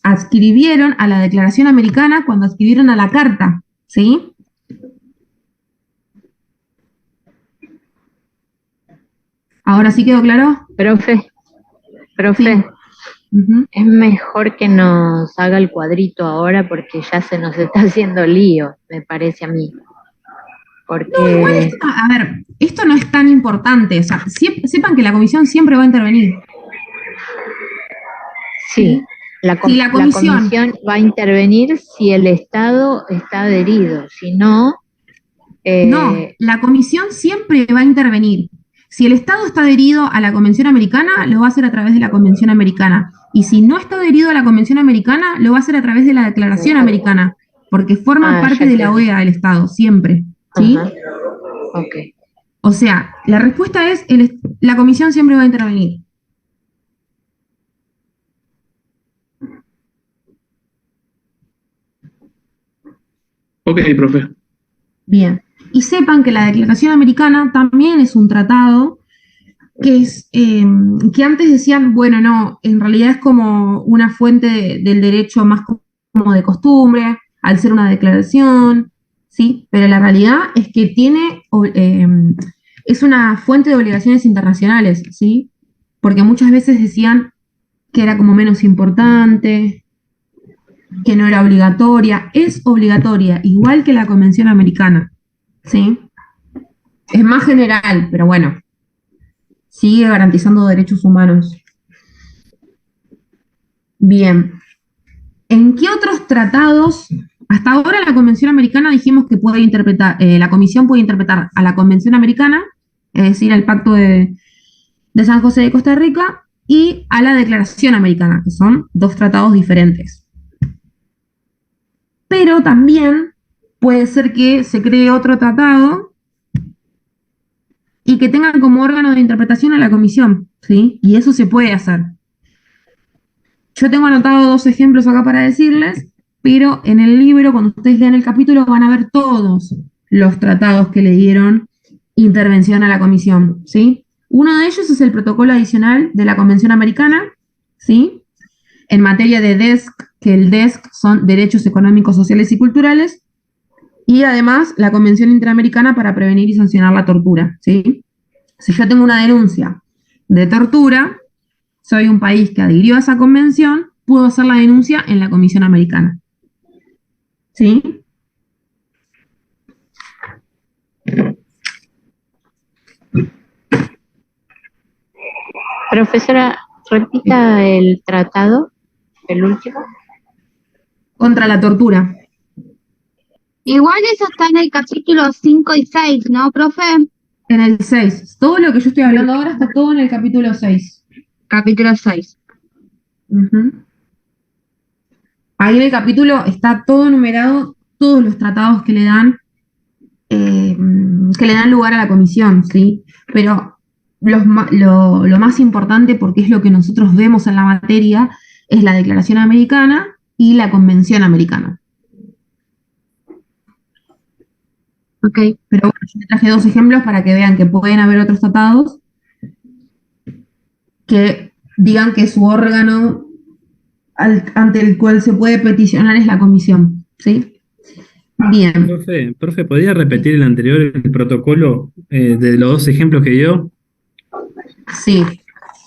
adscribieron a la Declaración Americana cuando adscribieron a la Carta, ¿sí? ¿Ahora sí quedó claro? Profe, Sí. es mejor que nos haga el cuadrito ahora porque ya se nos está haciendo lío, me parece a mí. Porque... No, igual a ver, esto no es tan importante, o sea, sepan que la comisión siempre va a intervenir. Sí, la comisión va a intervenir si el Estado está adherido, si no... No, la comisión siempre va a intervenir. Si el Estado está adherido a la Convención Americana, lo va a hacer a través de la Convención Americana. Y si no está adherido a la Convención Americana, lo va a hacer a través de la Declaración Americana, porque forma parte de la OEA el Estado, siempre. ¿Sí? Ok. O sea, la respuesta es, la comisión siempre va a intervenir. Ok, profe. Bien. Y sepan que la Declaración Americana también es un tratado que es que antes decían, bueno, no, en realidad es como una fuente del derecho más como de costumbre, al ser una declaración, ¿sí? Pero la realidad es que es una fuente de obligaciones internacionales, ¿sí? Porque muchas veces decían que era como menos importante, que no era obligatoria. Es obligatoria, igual que la Convención Americana, ¿sí? Es más general, pero bueno, sigue garantizando derechos humanos. Bien. ¿En qué otros tratados? Hasta ahora la Convención Americana dijimos que puede interpretar, la Comisión puede interpretar a la Convención Americana, es decir, al Pacto de San José de Costa Rica, y a la Declaración Americana, que son dos tratados diferentes. Pero también puede ser que se cree otro tratado y que tengan como órgano de interpretación a la comisión, ¿sí? Y eso se puede hacer. Yo tengo anotado dos ejemplos acá para decirles, pero en el libro, cuando ustedes lean el capítulo, van a ver todos los tratados que le dieron intervención a la comisión, ¿sí? Uno de ellos es el protocolo adicional de la Convención Americana, ¿sí? En materia de DESC, que el DESC son derechos económicos, sociales y culturales, y además la Convención Interamericana para prevenir y sancionar la tortura, ¿sí? Si yo tengo una denuncia de tortura, soy un país que adhirió a esa convención, puedo hacer la denuncia en la Comisión Americana, ¿sí? Profesora, repita el tratado, el último. Contra la tortura. Igual eso está en el capítulo 5 y 6, ¿no, profe? En el 6. Todo lo que yo estoy hablando ahora está todo en el capítulo 6. Capítulo 6. Ahí en el capítulo está todo numerado, todos los tratados que le dan lugar a la comisión, ¿sí? Pero lo más importante, porque es lo que nosotros vemos en la materia, es la Declaración Americana y la Convención Americana. Ok. Pero bueno, yo les traje dos ejemplos para que vean que pueden haber otros tratados, que digan que su órgano ante el cual se puede peticionar es la comisión, ¿sí? Bien. Profe, ¿podría repetir el anterior, el protocolo de los dos ejemplos que dio? Sí.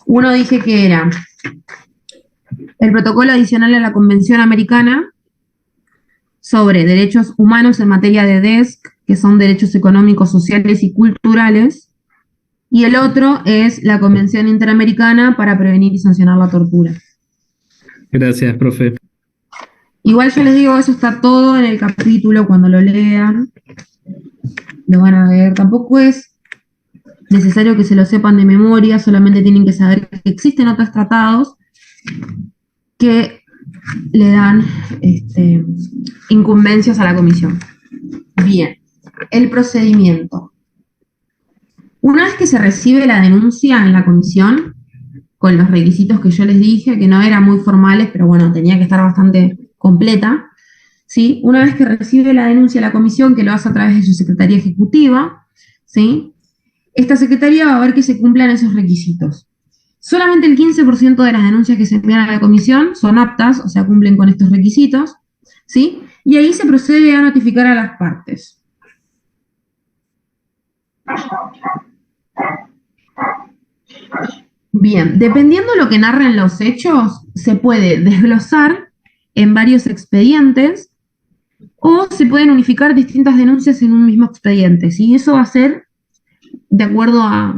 Uno dije que era el protocolo adicional a la Convención Americana sobre derechos humanos en materia de DESC, que son derechos económicos, sociales y culturales, y el otro es la Convención Interamericana para prevenir y sancionar la tortura. Gracias, profe. Igual yo les digo, eso está todo en el capítulo, cuando lo lean, lo van a ver. Tampoco es necesario que se lo sepan de memoria, solamente tienen que saber que existen otros tratados que le dan incumbencias a la comisión. Bien, el procedimiento. Una vez que se recibe la denuncia en la comisión, con los requisitos que yo les dije, que no eran muy formales, pero bueno, tenía que estar bastante completa, ¿sí? Una vez que recibe la denuncia la comisión, que lo hace a través de su secretaría ejecutiva, ¿sí? Esta secretaría va a ver que se cumplan esos requisitos. Solamente el 15% de las denuncias que se envían a la comisión son aptas, o sea, cumplen con estos requisitos, ¿sí? Y ahí se procede a notificar a las partes. Bien, dependiendo de lo que narren los hechos, se puede desglosar en varios expedientes o se pueden unificar distintas denuncias en un mismo expediente, ¿sí? Eso va a ser de acuerdo a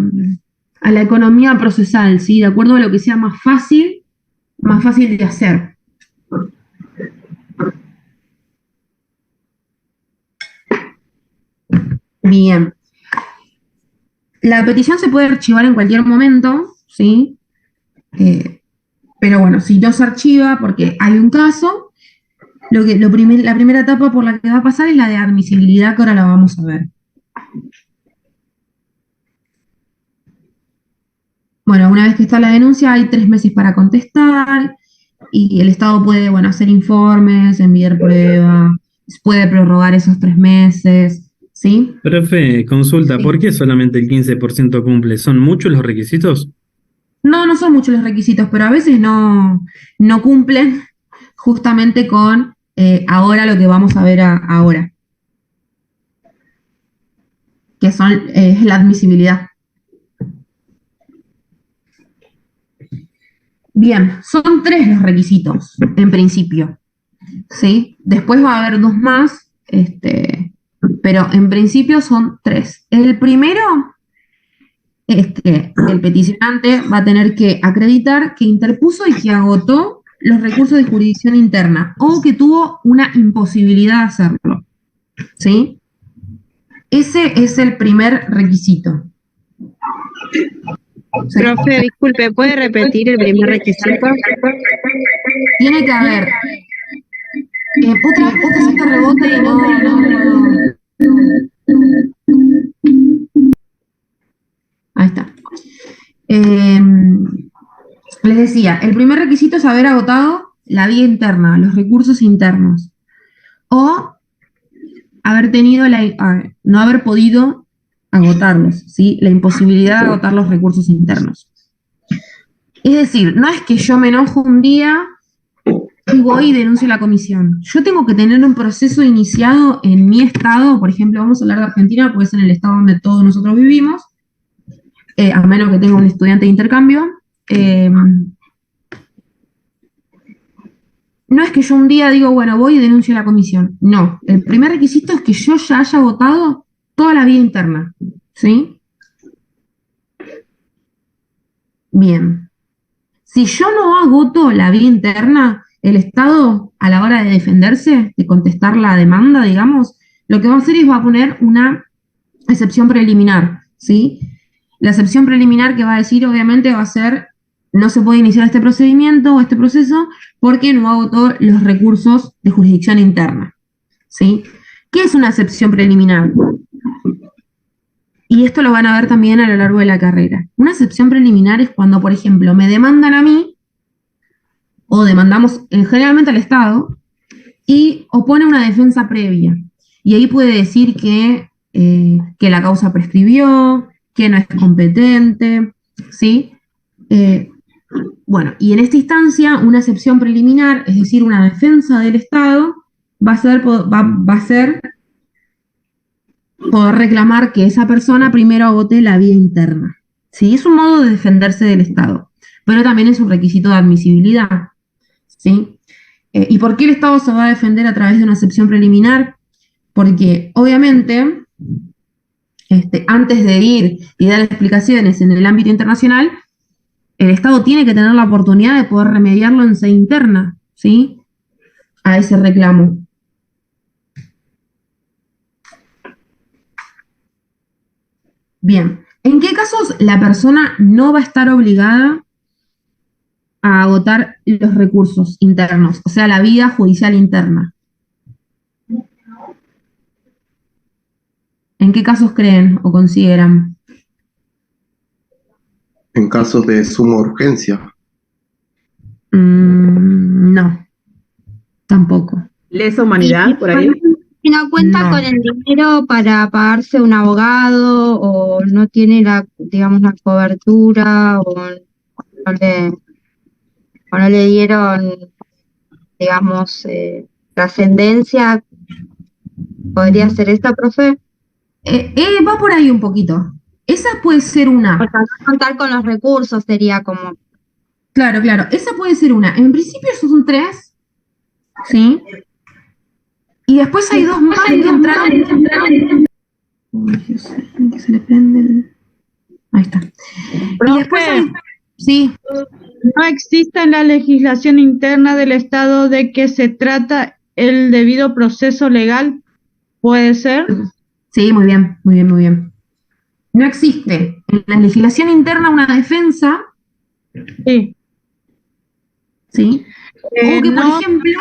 la economía procesal, ¿sí? De acuerdo a lo que sea más fácil de hacer. Bien. La petición se puede archivar en cualquier momento, ¿sí? Pero bueno, si no se archiva porque hay un caso, la primera etapa por la que va a pasar es la de admisibilidad, que ahora la vamos a ver. Bueno, una vez que está la denuncia, hay 3 meses para contestar, y el Estado puede, bueno, hacer informes, enviar pruebas, puede prorrogar esos 3 meses, ¿sí? Profe, consulta, Sí. ¿por qué solamente el 15% cumple? ¿Son muchos los requisitos? No son muchos los requisitos, pero a veces no cumplen justamente con ahora lo que vamos a ver ahora, que es la admisibilidad. Bien, son 3 los requisitos, en principio, ¿sí? Después va a haber 2 más, pero en principio son 3. El primero es que el peticionante va a tener que acreditar que interpuso y que agotó los recursos de jurisdicción interna o que tuvo una imposibilidad de hacerlo, ¿sí? Ese es el primer requisito. ¿Sí? Profe, disculpe, ¿puede repetir el primer requisito? Tiene que haber otra cita rebote y no. Ahí está. Les decía, el primer requisito es haber agotado la vía interna, los recursos internos, o no haber podido agotarlos, ¿sí? La imposibilidad de agotar los recursos internos. Es decir, no es que yo me enojo un día y voy y denuncio a la comisión. Yo tengo que tener un proceso iniciado en mi estado, por ejemplo, vamos a hablar de Argentina, porque es en el estado donde todos nosotros vivimos, a menos que tenga un estudiante de intercambio. No es que yo un día digo, bueno, voy y denuncio a la comisión. No, el primer requisito es que yo ya haya agotado toda la vía interna, ¿sí? Bien. Si yo no agoto la vía interna, el Estado, a la hora de defenderse, de contestar la demanda, digamos, lo que va a hacer es va a poner una excepción preliminar, ¿sí? La excepción preliminar que va a decir, obviamente, va a ser, no se puede iniciar este procedimiento o este proceso porque no agotó los recursos de jurisdicción interna, ¿sí? ¿Qué es una excepción preliminar? Y esto lo van a ver también a lo largo de la carrera. Una excepción preliminar es cuando, por ejemplo, me demandan a mí, o demandamos generalmente al Estado, y opone una defensa previa. Y ahí puede decir que la causa prescribió, que no es competente, ¿sí? Bueno, y en esta instancia, una excepción preliminar, es decir, una defensa del Estado, va a ser poder reclamar que esa persona primero agote la vía interna. ¿Sí? Es un modo de defenderse del Estado, pero también es un requisito de admisibilidad. ¿Sí? ¿Y por qué el Estado se va a defender a través de una excepción preliminar? Porque, obviamente, antes de ir y dar explicaciones en el ámbito internacional, el Estado tiene que tener la oportunidad de poder remediarlo en sede interna, ¿sí? A ese reclamo. Bien, ¿en qué casos la persona no va a estar obligada a agotar los recursos internos, o sea, la vía judicial interna? ¿En qué casos creen o consideran? En casos de suma urgencia. No, tampoco. ¿Lesa humanidad por ahí? Si no cuenta con el dinero para pagarse un abogado o no tiene digamos, la cobertura o no le dieron, digamos, trascendencia, ¿podría ser esta, profe? Va por ahí un poquito. Esa puede ser una. O sea, no contar con los recursos sería como... Claro, esa puede ser una. En principio son 3, ¿sí? Y después hay 2 más que entraron. Que se le prende el... Ahí está. Y después hay... Sí. ¿No existe en la legislación interna del Estado de que se trata el debido proceso legal? ¿Puede ser? Sí, muy bien. No existe en la legislación interna una defensa. Sí. ¿Sí? O que, por ejemplo,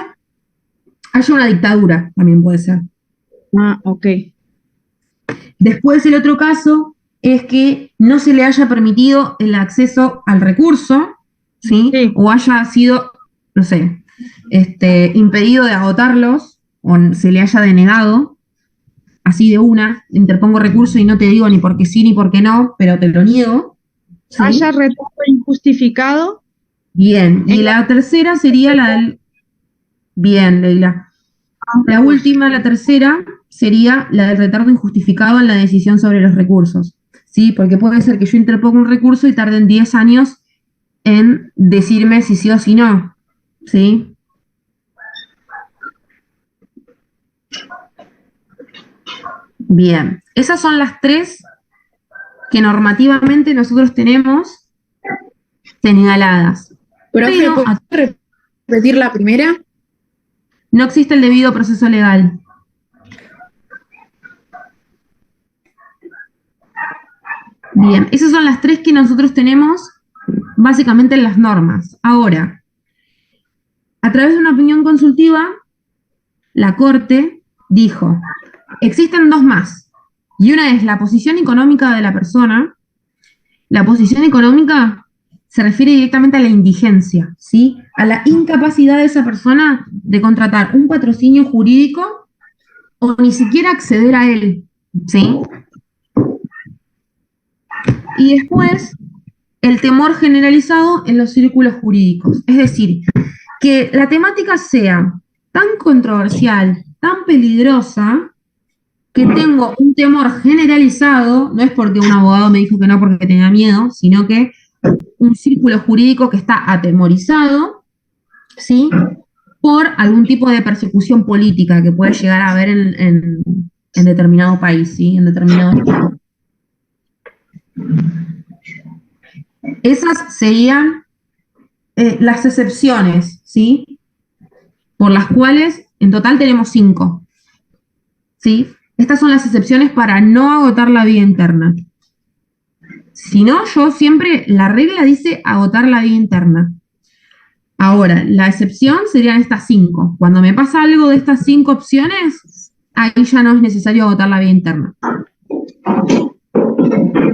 haya una dictadura, también puede ser. Ah, ok. Después, el otro caso es que no se le haya permitido el acceso al recurso, ¿sí? O haya sido, no sé, impedido de agotarlos, o se le haya denegado, así de una, interpongo recurso y no te digo ni por qué sí ni por qué no, pero te lo niego. ¿Sí? ¿Haya retraso injustificado? Bien, y la tercera sería la del... Bien, Leila. La última, la tercera, sería la del retardo injustificado en la decisión sobre los recursos. ¿Sí? Porque puede ser que yo interponga un recurso y tarden 10 años en decirme si sí o si no. ¿Sí? Bien, esas son las 3 que normativamente nosotros tenemos señaladas. Profe, ¿puedes repetir la primera? No existe el debido proceso legal. Bien, esas son las 3 que nosotros tenemos básicamente en las normas. Ahora, a través de una opinión consultiva, la Corte dijo, existen 2 más, y una es la posición económica de la persona. La posición económica se refiere directamente a la indigencia, ¿sí? A la incapacidad de esa persona de contratar un patrocinio jurídico o ni siquiera acceder a él, ¿sí? Y después, el temor generalizado en los círculos jurídicos. Es decir, que la temática sea tan controversial, tan peligrosa, que tengo un temor generalizado, no es porque un abogado me dijo que no porque tenía miedo, sino que un círculo jurídico que está atemorizado, ¿sí? Por algún tipo de persecución política que puede llegar a haber en determinado país, ¿sí? En determinado estado. Esas serían las excepciones, ¿sí? Por las cuales en total tenemos 5, ¿sí? Estas son las excepciones para no agotar la vía interna. Si no, yo siempre, la regla dice agotar la vía interna. Ahora, la excepción serían estas 5. Cuando me pasa algo de estas 5 opciones, ahí ya no es necesario agotar la vía interna.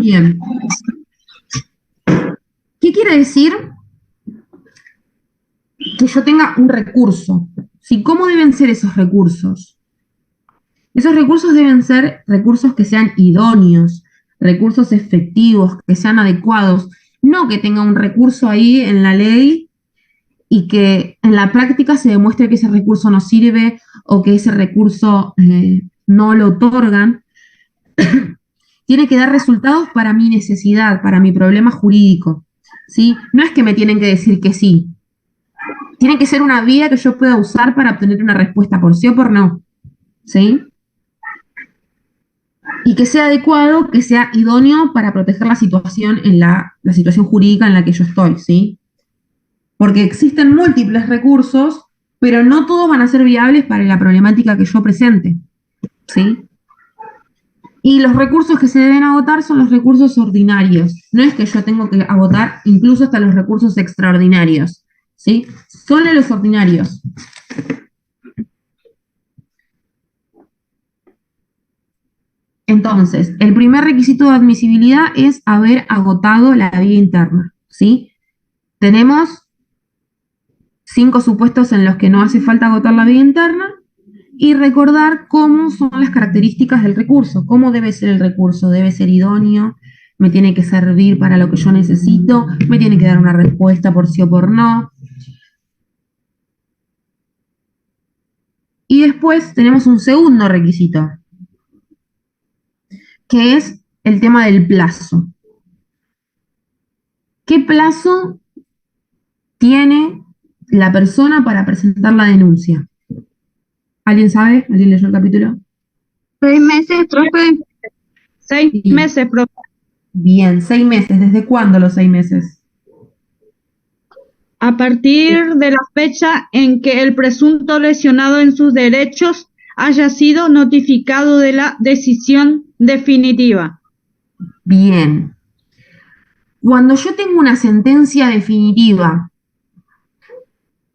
Bien. ¿Qué quiere decir? Que yo tenga un recurso. ¿Sí? ¿Cómo deben ser esos recursos? Esos recursos deben ser recursos que sean idóneos, recursos efectivos, que sean adecuados. no que tenga un recurso ahí en la ley y que en la práctica se demuestre que ese recurso no sirve o que ese recurso no lo otorgan. Tiene que dar resultados para mi necesidad, para mi problema jurídico, ¿sí? No es que me tienen que decir que sí. Tiene que ser una vía que yo pueda usar para obtener una respuesta por sí o por no, ¿sí? Y que sea adecuado, que sea idóneo para proteger la situación la situación jurídica en la que yo estoy, ¿sí? Porque existen múltiples recursos, pero no todos van a ser viables para la problemática que yo presente, ¿sí? Y los recursos que se deben agotar son los recursos ordinarios. No es que yo tengo que agotar incluso hasta los recursos extraordinarios, ¿sí? Solo los ordinarios. Entonces, el primer requisito de admisibilidad es haber agotado la vía interna, ¿sí? Tenemos 5 supuestos en los que no hace falta agotar la vía interna y recordar cómo son las características del recurso, cómo debe ser el recurso, debe ser idóneo, me tiene que servir para lo que yo necesito, me tiene que dar una respuesta por sí o por no. Y después tenemos un segundo requisito, que es el tema del plazo. ¿Qué plazo tiene la persona para presentar la denuncia? ¿Alguien sabe? ¿Alguien leyó el capítulo? 6 meses, profe. 6 meses, profe. Bien, 6 meses. ¿Desde cuándo los 6 meses? A partir de la fecha en que el presunto lesionado en sus derechos haya sido notificado de la decisión definitiva. Bien. Cuando yo tengo una sentencia definitiva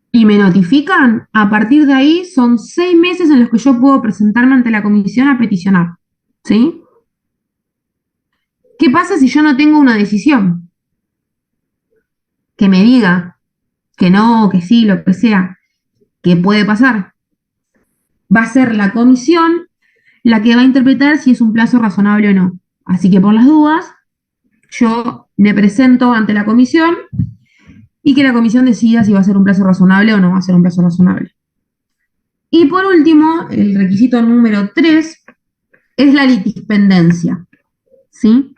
y me notifican, a partir de ahí son 6 meses en los que yo puedo presentarme ante la comisión a peticionar, ¿sí? ¿Qué pasa si yo no tengo una decisión? Que me diga que no, que sí, lo que sea. ¿Qué puede pasar? Va a ser la comisión la que va a interpretar si es un plazo razonable o no. Así que por las dudas, yo me presento ante la comisión y que la comisión decida si va a ser un plazo razonable o no va a ser un plazo razonable. Y por último, el requisito número 3 es la litispendencia, ¿sí?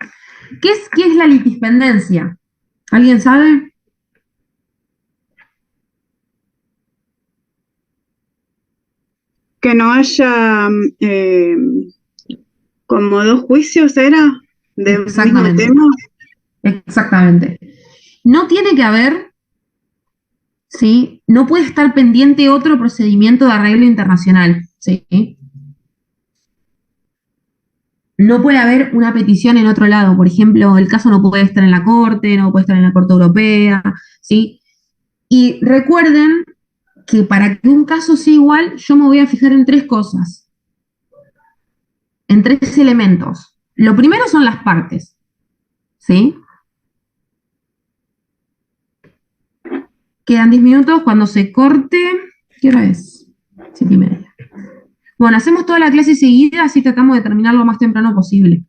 ¿Qué es la litispendencia? ¿Alguien sabe? Que no haya como 2 juicios, ¿era? ¿Del mismo tema? Exactamente. No tiene que haber, ¿sí? No puede estar pendiente otro procedimiento de arreglo internacional, ¿sí? No puede haber una petición en otro lado. Por ejemplo, el caso no puede estar en la Corte, no puede estar en la Corte Europea, ¿sí? Y recuerden que para que un caso sea igual, yo me voy a fijar en 3 cosas, en 3 elementos. Lo primero son las partes, ¿sí? Quedan 10 minutos cuando se corte. ¿Qué hora es? 7:30. Bueno, hacemos toda la clase seguida, así tratamos de terminar lo más temprano posible.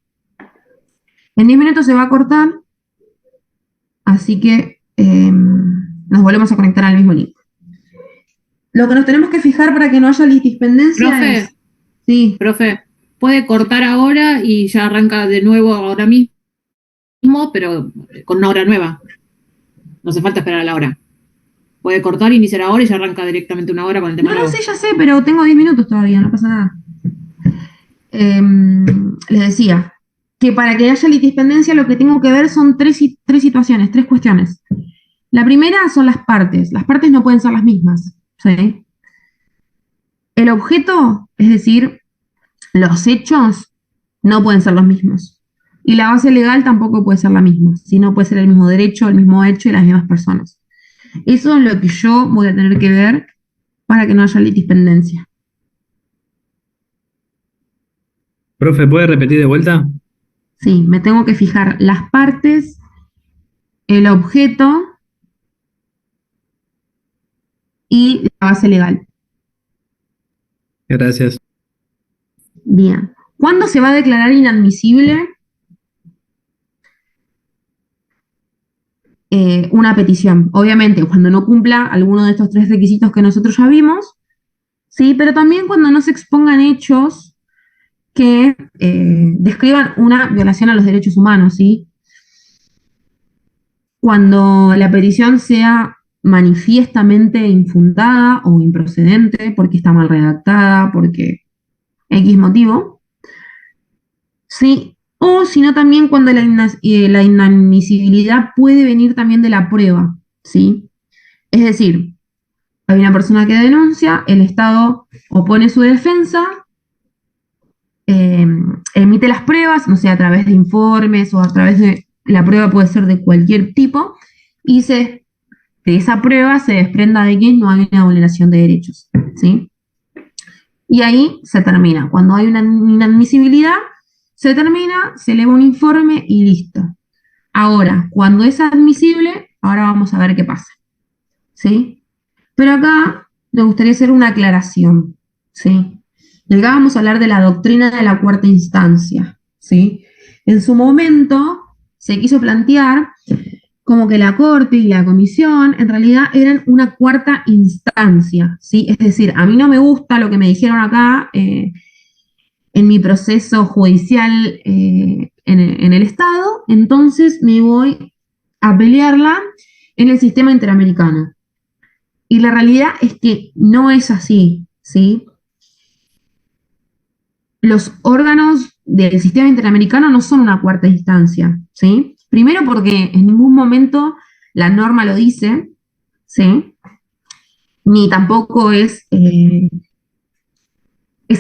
En 10 minutos se va a cortar, así que nos volvemos a conectar al mismo link. Lo que nos tenemos que fijar para que no haya litispendencia Profe, es... Sí. Profe, puede cortar ahora y ya arranca de nuevo ahora mismo, pero con una hora nueva. No hace falta esperar a la hora. Puede cortar, iniciar ahora y ya arranca directamente una hora con el tema nuevo. No, sí, ya sé, pero tengo 10 minutos todavía, no pasa nada. Les decía que para que haya litispendencia lo que tengo que ver son tres situaciones, 3 cuestiones. La primera son las partes. Las partes no pueden ser las mismas, ¿sí? El objeto, es decir, los hechos, no pueden ser los mismos. Y la base legal tampoco puede ser la misma, si no puede ser el mismo derecho, el mismo hecho y las mismas personas. Eso es lo que yo voy a tener que ver para que no haya litispendencia. Profe, ¿puede repetir de vuelta? Sí, me tengo que fijar las partes, el objeto y la base legal. Gracias. Bien. ¿Cuándo se va a declarar inadmisible? una petición. Obviamente, cuando no cumpla alguno de estos 3 requisitos que nosotros ya vimos, ¿sí? Pero también cuando no se expongan hechos que describan una violación a los derechos humanos, ¿sí? Cuando la petición sea manifiestamente infundada o improcedente, porque está mal redactada, porque X motivo, ¿sí? O sino también cuando la inadmisibilidad puede venir también de la prueba, ¿sí? Es decir, hay una persona que denuncia, el Estado opone su defensa, emite las pruebas, no sé, a través de informes o a través de, la prueba puede ser de cualquier tipo, y de esa prueba se desprenda de que no hay una vulneración de derechos, ¿sí? Y ahí se termina. Cuando hay una inadmisibilidad, se termina, se eleva un informe y listo. Ahora, cuando es admisible, ahora vamos a ver qué pasa, ¿sí? Pero acá me gustaría hacer una aclaración, ¿sí? Y acá vamos a hablar de la doctrina de la cuarta instancia, ¿sí? En su momento se quiso plantear como que la Corte y la Comisión en realidad eran una cuarta instancia, ¿sí? Es decir, a mí no me gusta lo que me dijeron acá en mi proceso judicial en el Estado, entonces me voy a pelearla en el sistema interamericano. Y la realidad es que no es así, ¿sí? Los órganos del sistema interamericano no son una cuarta instancia, ¿sí? Primero porque en ningún momento la norma lo dice, ¿sí? Ni tampoco es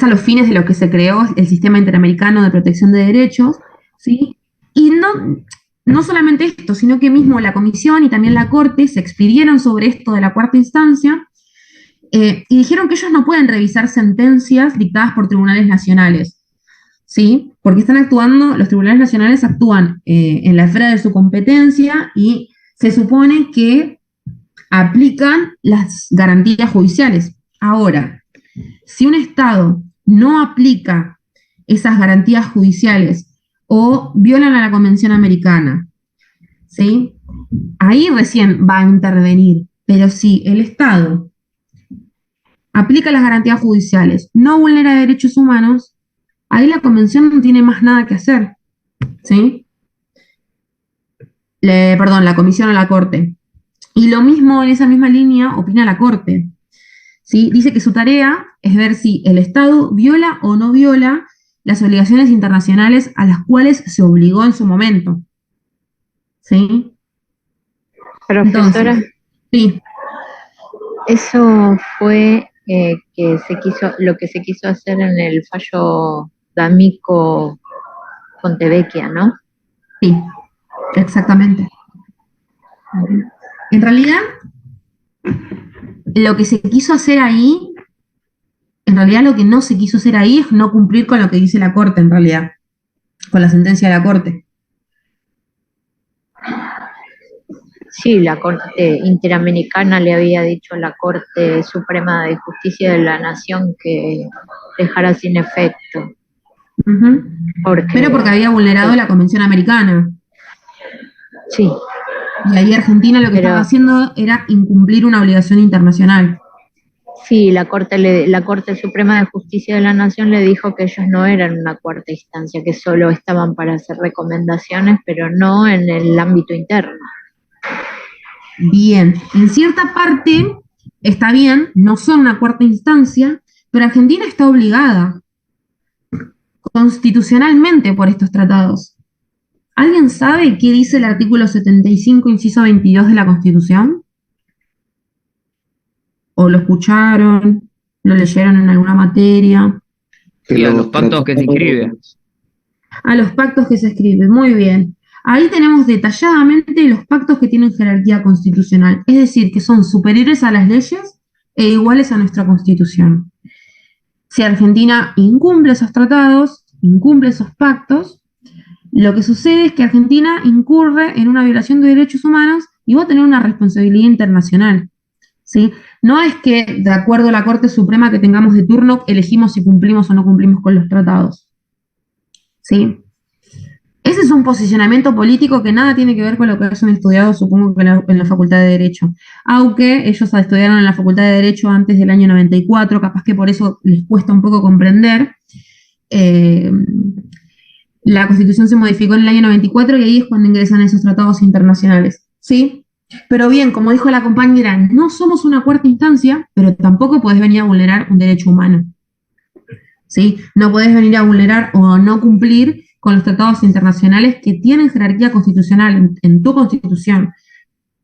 a los fines de lo que se creó el sistema interamericano de protección de derechos, ¿sí? Y no solamente esto, sino que mismo la Comisión y también la Corte se expidieron sobre esto de la cuarta instancia y dijeron que ellos no pueden revisar sentencias dictadas por tribunales nacionales, ¿sí? Porque los tribunales nacionales actúan en la esfera de su competencia y se supone que aplican las garantías judiciales. Ahora, si un Estado no aplica esas garantías judiciales o violan a la Convención Americana, ¿sí? Ahí recién va a intervenir. Pero si el Estado aplica las garantías judiciales, no vulnera derechos humanos, ahí la Convención no tiene más nada que hacer, ¿sí? La Comisión o la Corte. Y lo mismo, en esa misma línea, opina la Corte, ¿sí? Dice que su tarea es ver si el Estado viola o no viola las obligaciones internacionales a las cuales se obligó en su momento, ¿sí? Profesora, entonces, sí. Eso fue lo que se quiso hacer en el fallo D'Amico Fontevecchia, ¿no? Sí, exactamente. En realidad, lo que se quiso hacer ahí, en realidad lo que no se quiso hacer ahí es no cumplir con lo que dice la Corte, en realidad, con la sentencia de la Corte. Sí, la Corte Interamericana le había dicho a la Corte Suprema de Justicia de la Nación que dejara sin efecto. Uh-huh. Pero porque había vulnerado la Convención Americana. Sí. Y ahí Argentina lo que estaba haciendo era incumplir una obligación internacional. Sí, la Corte Suprema de Justicia de la Nación le dijo que ellos no eran una cuarta instancia, que solo estaban para hacer recomendaciones, pero no en el ámbito interno. Bien, en cierta parte está bien, no son una cuarta instancia, pero Argentina está obligada constitucionalmente por estos tratados. ¿Alguien sabe qué dice el artículo 75, inciso 22 de la Constitución? ¿O lo escucharon? ¿Lo leyeron en alguna materia? Y a los pactos que se escribe. A los pactos que se escribe, muy bien. Ahí tenemos detalladamente los pactos que tienen jerarquía constitucional, es decir, que son superiores a las leyes e iguales a nuestra Constitución. Si Argentina incumple esos tratados, incumple esos pactos, lo que sucede es que Argentina incurre en una violación de derechos humanos y va a tener una responsabilidad internacional, ¿sí? No es que, de acuerdo a la Corte Suprema que tengamos de turno, elegimos si cumplimos o no cumplimos con los tratados, ¿sí? Ese es un posicionamiento político que nada tiene que ver con lo que hayan estudiado, supongo que en la Facultad de Derecho. Aunque ellos estudiaron en la Facultad de Derecho antes del año 94, capaz que por eso les cuesta un poco comprender. La Constitución se modificó en el año 94 y ahí es cuando ingresan esos tratados internacionales, ¿sí? Pero bien, como dijo la compañera, no somos una cuarta instancia, pero tampoco podés venir a vulnerar un derecho humano, ¿sí? No podés venir a vulnerar o no cumplir con los tratados internacionales que tienen jerarquía constitucional en tu Constitución,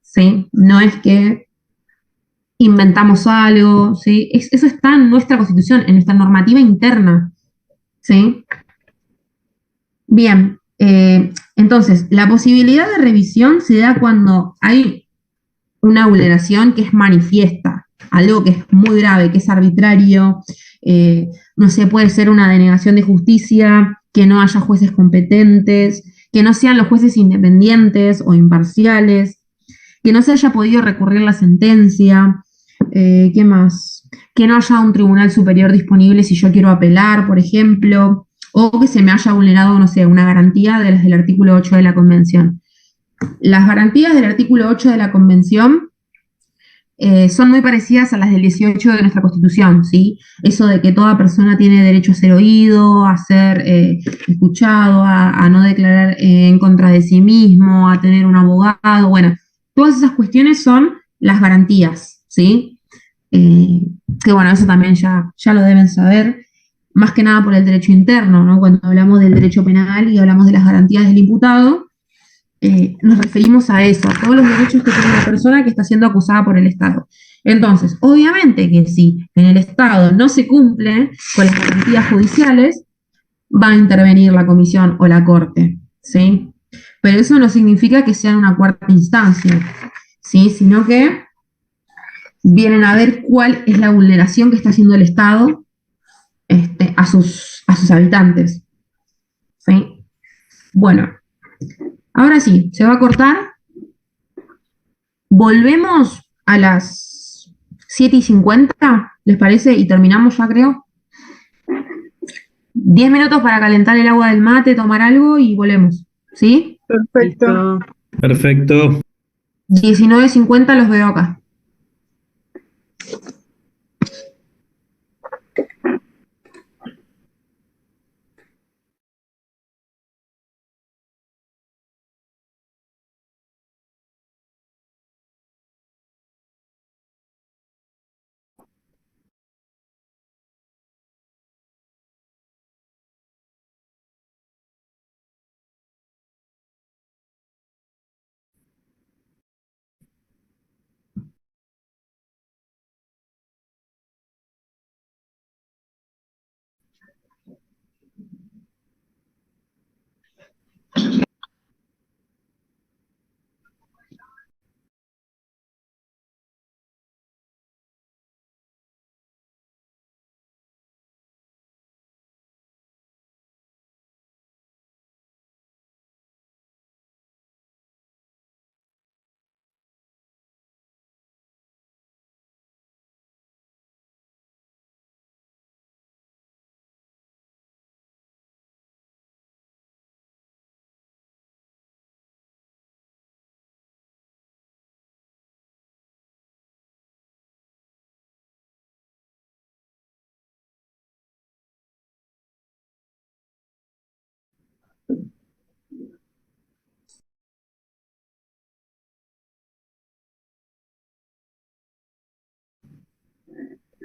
¿sí? No es que inventamos algo, ¿sí? Eso está en nuestra Constitución, en nuestra normativa interna, ¿sí? Bien, entonces, la posibilidad de revisión se da cuando hay una vulneración que es manifiesta, algo que es muy grave, que es arbitrario, no sé, puede ser una denegación de justicia, que no haya jueces competentes, que no sean los jueces independientes o imparciales, que no se haya podido recurrir la sentencia, ¿qué más? Que no haya un tribunal superior disponible si yo quiero apelar, por ejemplo, o que se me haya vulnerado, no sé, una garantía de las del artículo 8 de la Convención. Las garantías del artículo 8 de la Convención son muy parecidas a las del 18 de nuestra Constitución, ¿sí? Eso de que toda persona tiene derecho a ser oído, a ser escuchado, a no declarar en contra de sí mismo, a tener un abogado, bueno, todas esas cuestiones son las garantías, ¿sí? Que bueno, eso también ya lo deben saber, más que nada por el derecho interno, ¿no? Cuando hablamos del derecho penal y hablamos de las garantías del imputado, nos referimos a eso, a todos los derechos que tiene la persona que está siendo acusada por el Estado. Entonces, obviamente que si en el Estado no se cumple con las garantías judiciales, va a intervenir la comisión o la corte, ¿sí? Pero eso no significa que sea una cuarta instancia, ¿sí? Sino que vienen a ver cuál es la vulneración que está haciendo el Estado a sus habitantes, ¿sí? Bueno. Ahora sí, se va a cortar. Volvemos a las 7:50, ¿les parece? Y terminamos ya, creo. 10 minutos para calentar el agua del mate, tomar algo y volvemos. ¿Sí? Perfecto. Perfecto. 19:50 los veo acá.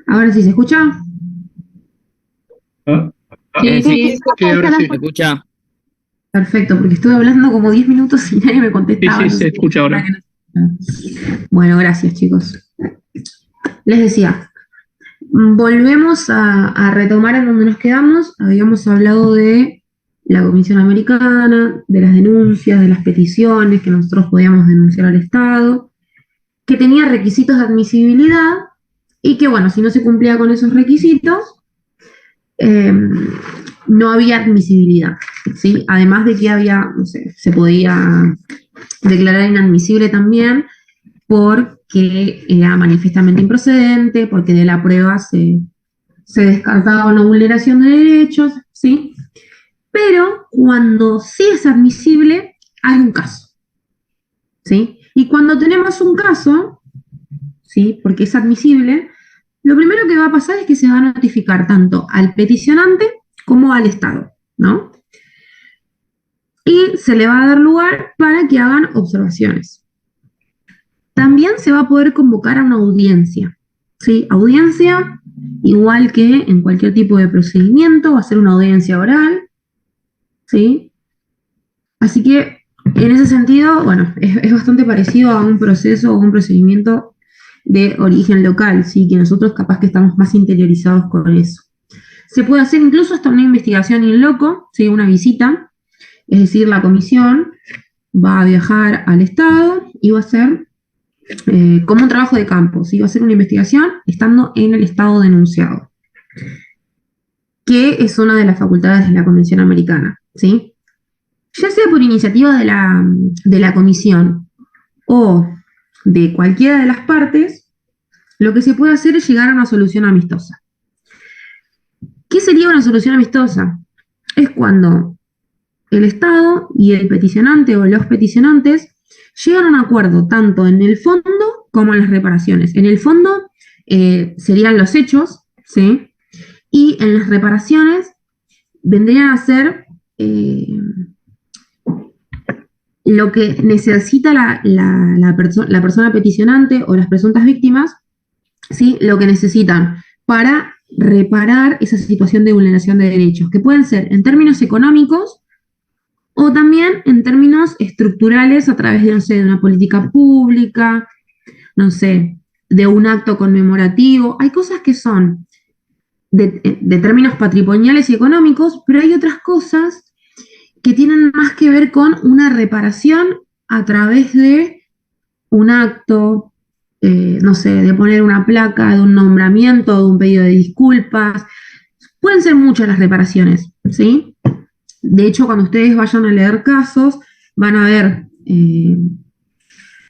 Ahora sí, ¿se escucha? Sí, ahora sí se escucha. Perfecto, porque estuve hablando como 10 minutos y nadie me contestaba. Sí, se escucha ahora. Bueno, gracias, chicos. Les decía, volvemos a retomar en donde nos quedamos. Habíamos hablado de la Comisión Americana, de las denuncias, de las peticiones que nosotros podíamos denunciar al Estado, que tenía requisitos de admisibilidad y que, bueno, si no se cumplía con esos requisitos, no había admisibilidad, ¿sí? Además de que había, no sé, se podía declarar inadmisible también porque era manifiestamente improcedente, porque de la prueba se descartaba una vulneración de derechos, ¿sí? Pero cuando sí es admisible, hay un caso, ¿sí? Y cuando tenemos un caso, ¿sí? Porque es admisible, lo primero que va a pasar es que se va a notificar tanto al peticionante como al Estado, ¿no? Y se le va a dar lugar para que hagan observaciones. También se va a poder convocar a una audiencia, ¿sí? Audiencia, igual que en cualquier tipo de procedimiento, va a ser una audiencia oral, ¿sí? Así que, en ese sentido, bueno, es bastante parecido a un proceso o un procedimiento de origen local, ¿sí? Que nosotros capaz que estamos más interiorizados con eso. Se puede hacer incluso hasta una investigación in loco, ¿sí? Una visita, es decir, la comisión va a viajar al Estado y va a hacer como un trabajo de campo, ¿sí? Va a hacer una investigación estando en el Estado denunciado, que es una de las facultades de la Convención Americana, ¿sí? Ya sea por iniciativa de la comisión o de cualquiera de las partes, lo que se puede hacer es llegar a una solución amistosa. ¿Qué sería una solución amistosa? Es cuando el Estado y el peticionante o los peticionantes llegan a un acuerdo tanto en el fondo como en las reparaciones. En el fondo serían los hechos, ¿sí? Y en las reparaciones vendrían a ser lo que necesita la persona peticionante o las presuntas víctimas, ¿sí? Lo que necesitan para reparar esa situación de vulneración de derechos, que pueden ser en términos económicos o también en términos estructurales a través de, no sé, de una política pública, no sé, de un acto conmemorativo. Hay cosas que son de términos patrimoniales y económicos, pero hay otras cosas que tienen más que ver con una reparación a través de un acto, no sé, de poner una placa, de un nombramiento, de un pedido de disculpas. Pueden ser muchas las reparaciones, ¿sí? De hecho, cuando ustedes vayan a leer casos, van a ver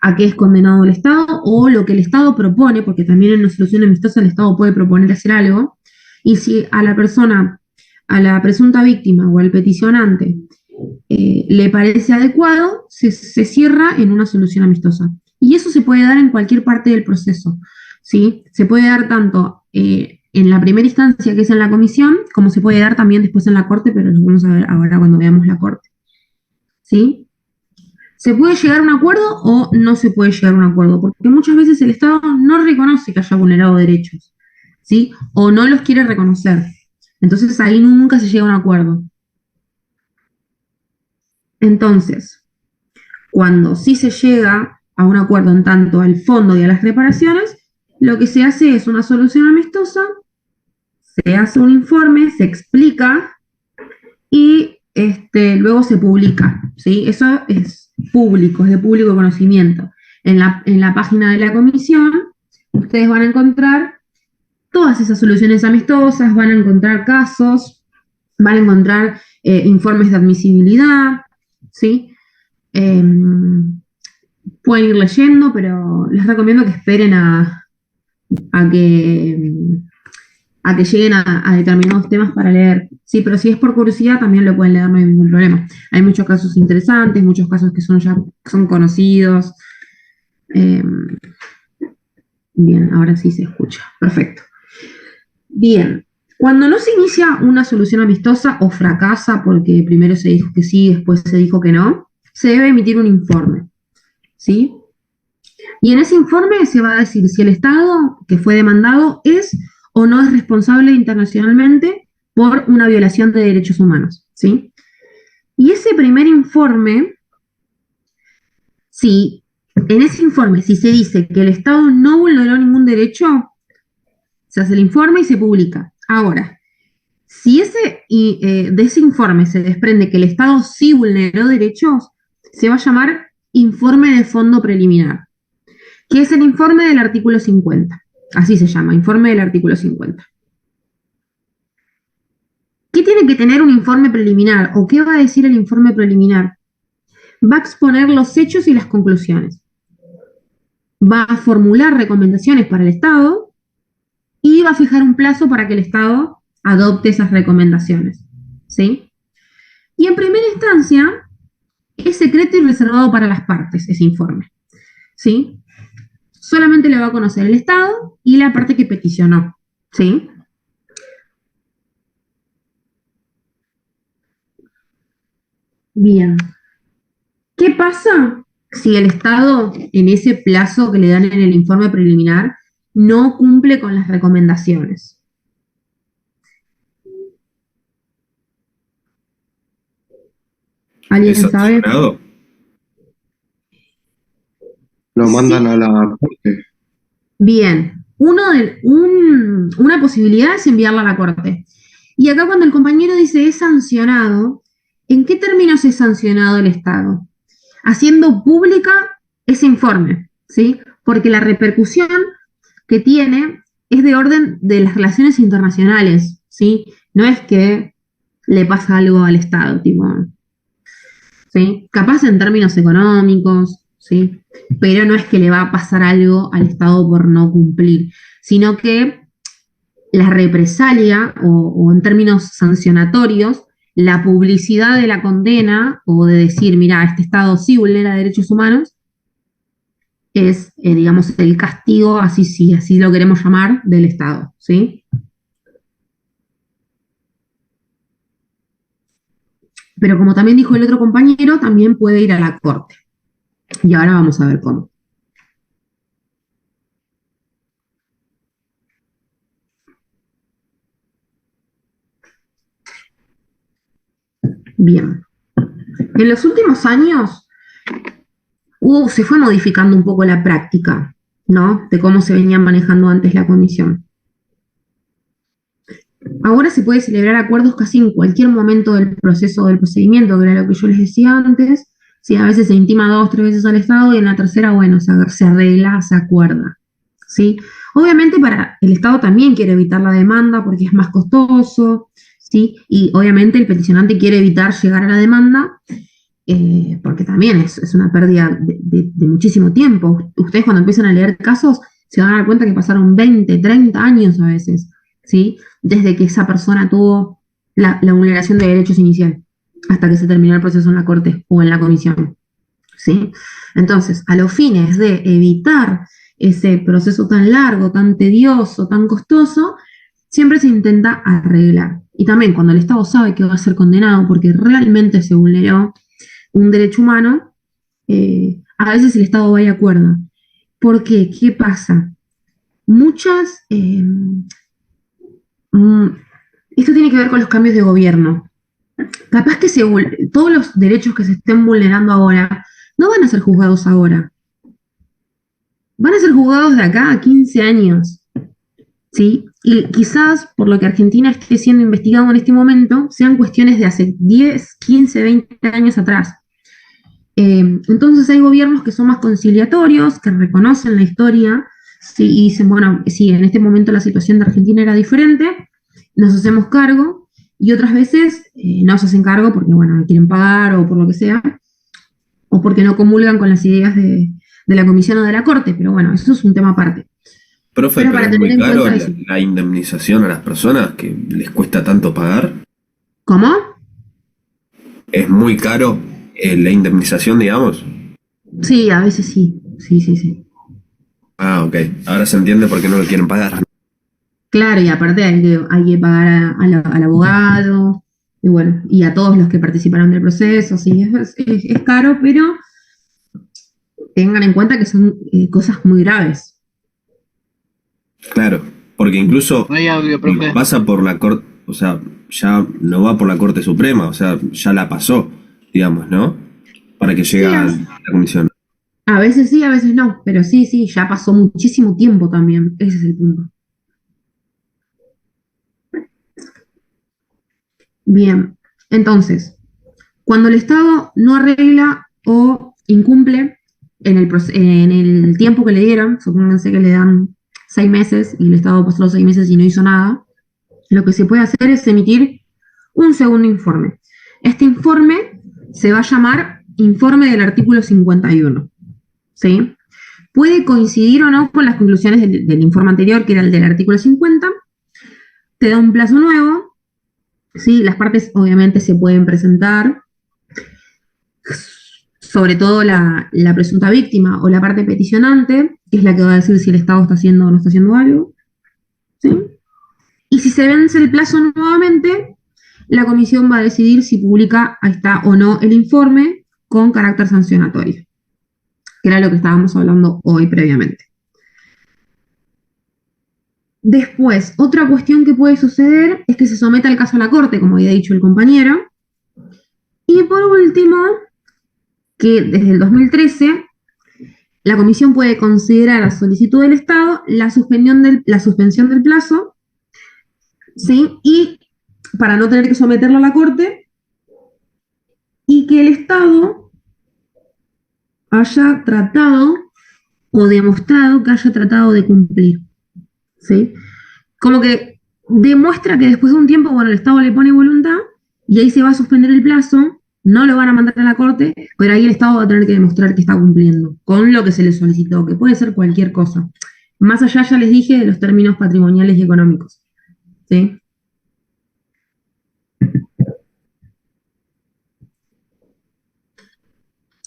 a qué es condenado el Estado o lo que el Estado propone, porque también en una solución amistosa el Estado puede proponer hacer algo, y si a la persona, a la presunta víctima o al peticionante le parece adecuado, se cierra en una solución amistosa. Y eso se puede dar en cualquier parte del proceso, ¿sí? Se puede dar tanto en la primera instancia, que es en la comisión, como se puede dar también después en la corte, pero lo vamos a ver ahora cuando veamos la corte, ¿sí? ¿Se puede llegar a un acuerdo o no se puede llegar a un acuerdo? Porque muchas veces el Estado no reconoce que haya vulnerado derechos, ¿sí? O no los quiere reconocer. Entonces ahí nunca se llega a un acuerdo. Entonces, cuando sí se llega a un acuerdo en tanto al fondo y a las reparaciones, lo que se hace es una solución amistosa, se hace un informe, se explica y luego se publica, ¿sí? Eso es público, es de público conocimiento. En la página de la comisión, ustedes van a encontrar todas esas soluciones amistosas, van a encontrar casos, van a encontrar informes de admisibilidad, ¿sí? Pueden ir leyendo, pero les recomiendo que esperen a que lleguen a determinados temas para leer. Sí, pero si es por curiosidad también lo pueden leer, no hay ningún problema. Hay muchos casos interesantes, muchos casos que son conocidos. Bien, ahora sí se escucha. Perfecto. Bien, cuando no se inicia una solución amistosa o fracasa porque primero se dijo que sí, después se dijo que no, se debe emitir un informe, ¿sí? Y en ese informe se va a decir si el Estado que fue demandado es o no es responsable internacionalmente por una violación de derechos humanos, ¿sí? Y ese primer informe, si en ese informe, si se dice que el Estado no vulneró ningún derecho, se hace el informe y se publica. Ahora, si de ese informe se desprende que el Estado sí vulneró derechos, se va a llamar informe de fondo preliminar, que es el informe del artículo 50. Así se llama, informe del artículo 50. ¿Qué tiene que tener un informe preliminar? ¿O qué va a decir el informe preliminar? Va a exponer los hechos y las conclusiones. Va a formular recomendaciones para el Estado y va a fijar un plazo para que el Estado adopte esas recomendaciones, ¿sí? Y en primera instancia, es secreto y reservado para las partes ese informe, ¿sí? Solamente lo va a conocer el Estado y la parte que peticionó, ¿sí? Bien. ¿Qué pasa si el Estado, en ese plazo que le dan en el informe preliminar, no cumple con las recomendaciones? ¿Alguien ¿Es sabe? sancionado? Lo mandan a la corte. Bien. Una posibilidad es enviarla a la corte. Y acá cuando el compañero dice es sancionado, ¿en qué términos es sancionado el Estado? Haciendo pública ese informe, ¿sí? Porque la repercusión que tiene es de orden de las relaciones internacionales, ¿sí? No es que le pasa algo al Estado, tipo, ¿sí? Capaz en términos económicos, ¿sí? Pero no es que le va a pasar algo al Estado por no cumplir, sino que la represalia o en términos sancionatorios, la publicidad de la condena o de decir, mira, este Estado sí vulnera derechos humanos, es, digamos, el castigo, así sí, así lo queremos llamar, del Estado, ¿sí? Pero como también dijo el otro compañero, también puede ir a la corte. Y ahora vamos a ver cómo. Bien. En los últimos años se fue modificando un poco la práctica, ¿no? De cómo se venía manejando antes la comisión. Ahora se puede celebrar acuerdos casi en cualquier momento del proceso del procedimiento, que era lo que yo les decía antes. Sí, a veces se intima 2 o 3 veces al Estado y en la tercera, bueno, se arregla, se acuerda, ¿sí? Obviamente para el Estado también quiere evitar la demanda porque es más costoso, ¿sí? Y obviamente el peticionante quiere evitar llegar a la demanda porque también es una pérdida de muchísimo tiempo. Ustedes cuando empiezan a leer casos se van a dar cuenta que pasaron 20, 30 años a veces, ¿sí? Desde que esa persona tuvo la vulneración de derechos inicial hasta que se terminó el proceso en la corte o en la comisión, ¿sí? Entonces, a los fines de evitar ese proceso tan largo, tan tedioso, tan costoso, siempre se intenta arreglar. Y también cuando el Estado sabe que va a ser condenado porque realmente se vulneró un derecho humano, a veces el Estado va y acuerda. ¿Por qué? ¿Qué pasa? Muchas... esto tiene que ver con los cambios de gobierno. Capaz que todos los derechos que se estén vulnerando ahora no van a ser juzgados ahora. Van a ser juzgados de acá a 15 años. ¿Sí? Y quizás, por lo que Argentina esté siendo investigado en este momento, sean cuestiones de hace 10, 15, 20 años atrás. Entonces hay gobiernos que son más conciliatorios, que reconocen la historia, ¿sí? Y dicen, bueno, sí, en este momento la situación de Argentina era diferente, nos hacemos cargo, y otras veces no se hacen cargo porque, bueno, no quieren pagar o por lo que sea, o porque no comulgan con las ideas de la comisión o de la corte, pero bueno, eso es un tema aparte. Profe, pero es muy caro la indemnización a las personas que les cuesta tanto pagar. ¿Cómo? ¿Es muy caro la indemnización, digamos? Sí, a veces sí. Sí. Ah, ok. Ahora se entiende por qué no lo quieren pagar. Claro, y aparte hay que pagar al abogado, y bueno, y a todos los que participaron del proceso, sí, es caro, pero tengan en cuenta que son cosas muy graves. Claro, porque incluso pasa por la corte, o sea, ya no va por la Corte Suprema, o sea, ya la pasó, digamos, ¿no? Para que llegue a la comisión. A veces sí, a veces no, pero sí, ya pasó muchísimo tiempo también, ese es el punto. Bien, entonces, cuando el Estado no arregla o incumple en el tiempo que le dieron, supónganse que le dan 6 meses y el Estado pasó los 6 meses y no hizo nada, lo que se puede hacer es emitir un segundo informe. Este informe se va a llamar informe del artículo 51, ¿sí? Puede coincidir o no con las conclusiones del informe anterior, que era el del artículo 50, te da un plazo nuevo, ¿sí? Las partes obviamente se pueden presentar, sobre todo la presunta víctima o la parte peticionante, que es la que va a decir si el Estado está haciendo o no está haciendo algo, ¿sí? Y si se vence el plazo nuevamente, la comisión va a decidir si publica, ahí está, o no el informe con carácter sancionatorio, que era lo que estábamos hablando hoy previamente. Después, otra cuestión que puede suceder es que se someta el caso a la Corte, como había dicho el compañero. Y por último, que desde el 2013, la comisión puede considerar a solicitud del Estado la suspensión del plazo, ¿sí? Y para no tener que someterlo a la Corte, y que el Estado haya tratado o demostrado que haya tratado de cumplir, ¿sí? Como que demuestra que después de un tiempo, bueno, el Estado le pone voluntad y ahí se va a suspender el plazo, no lo van a mandar a la Corte, pero ahí el Estado va a tener que demostrar que está cumpliendo con lo que se le solicitó, que puede ser cualquier cosa. Más allá, ya les dije, de los términos patrimoniales y económicos, ¿sí?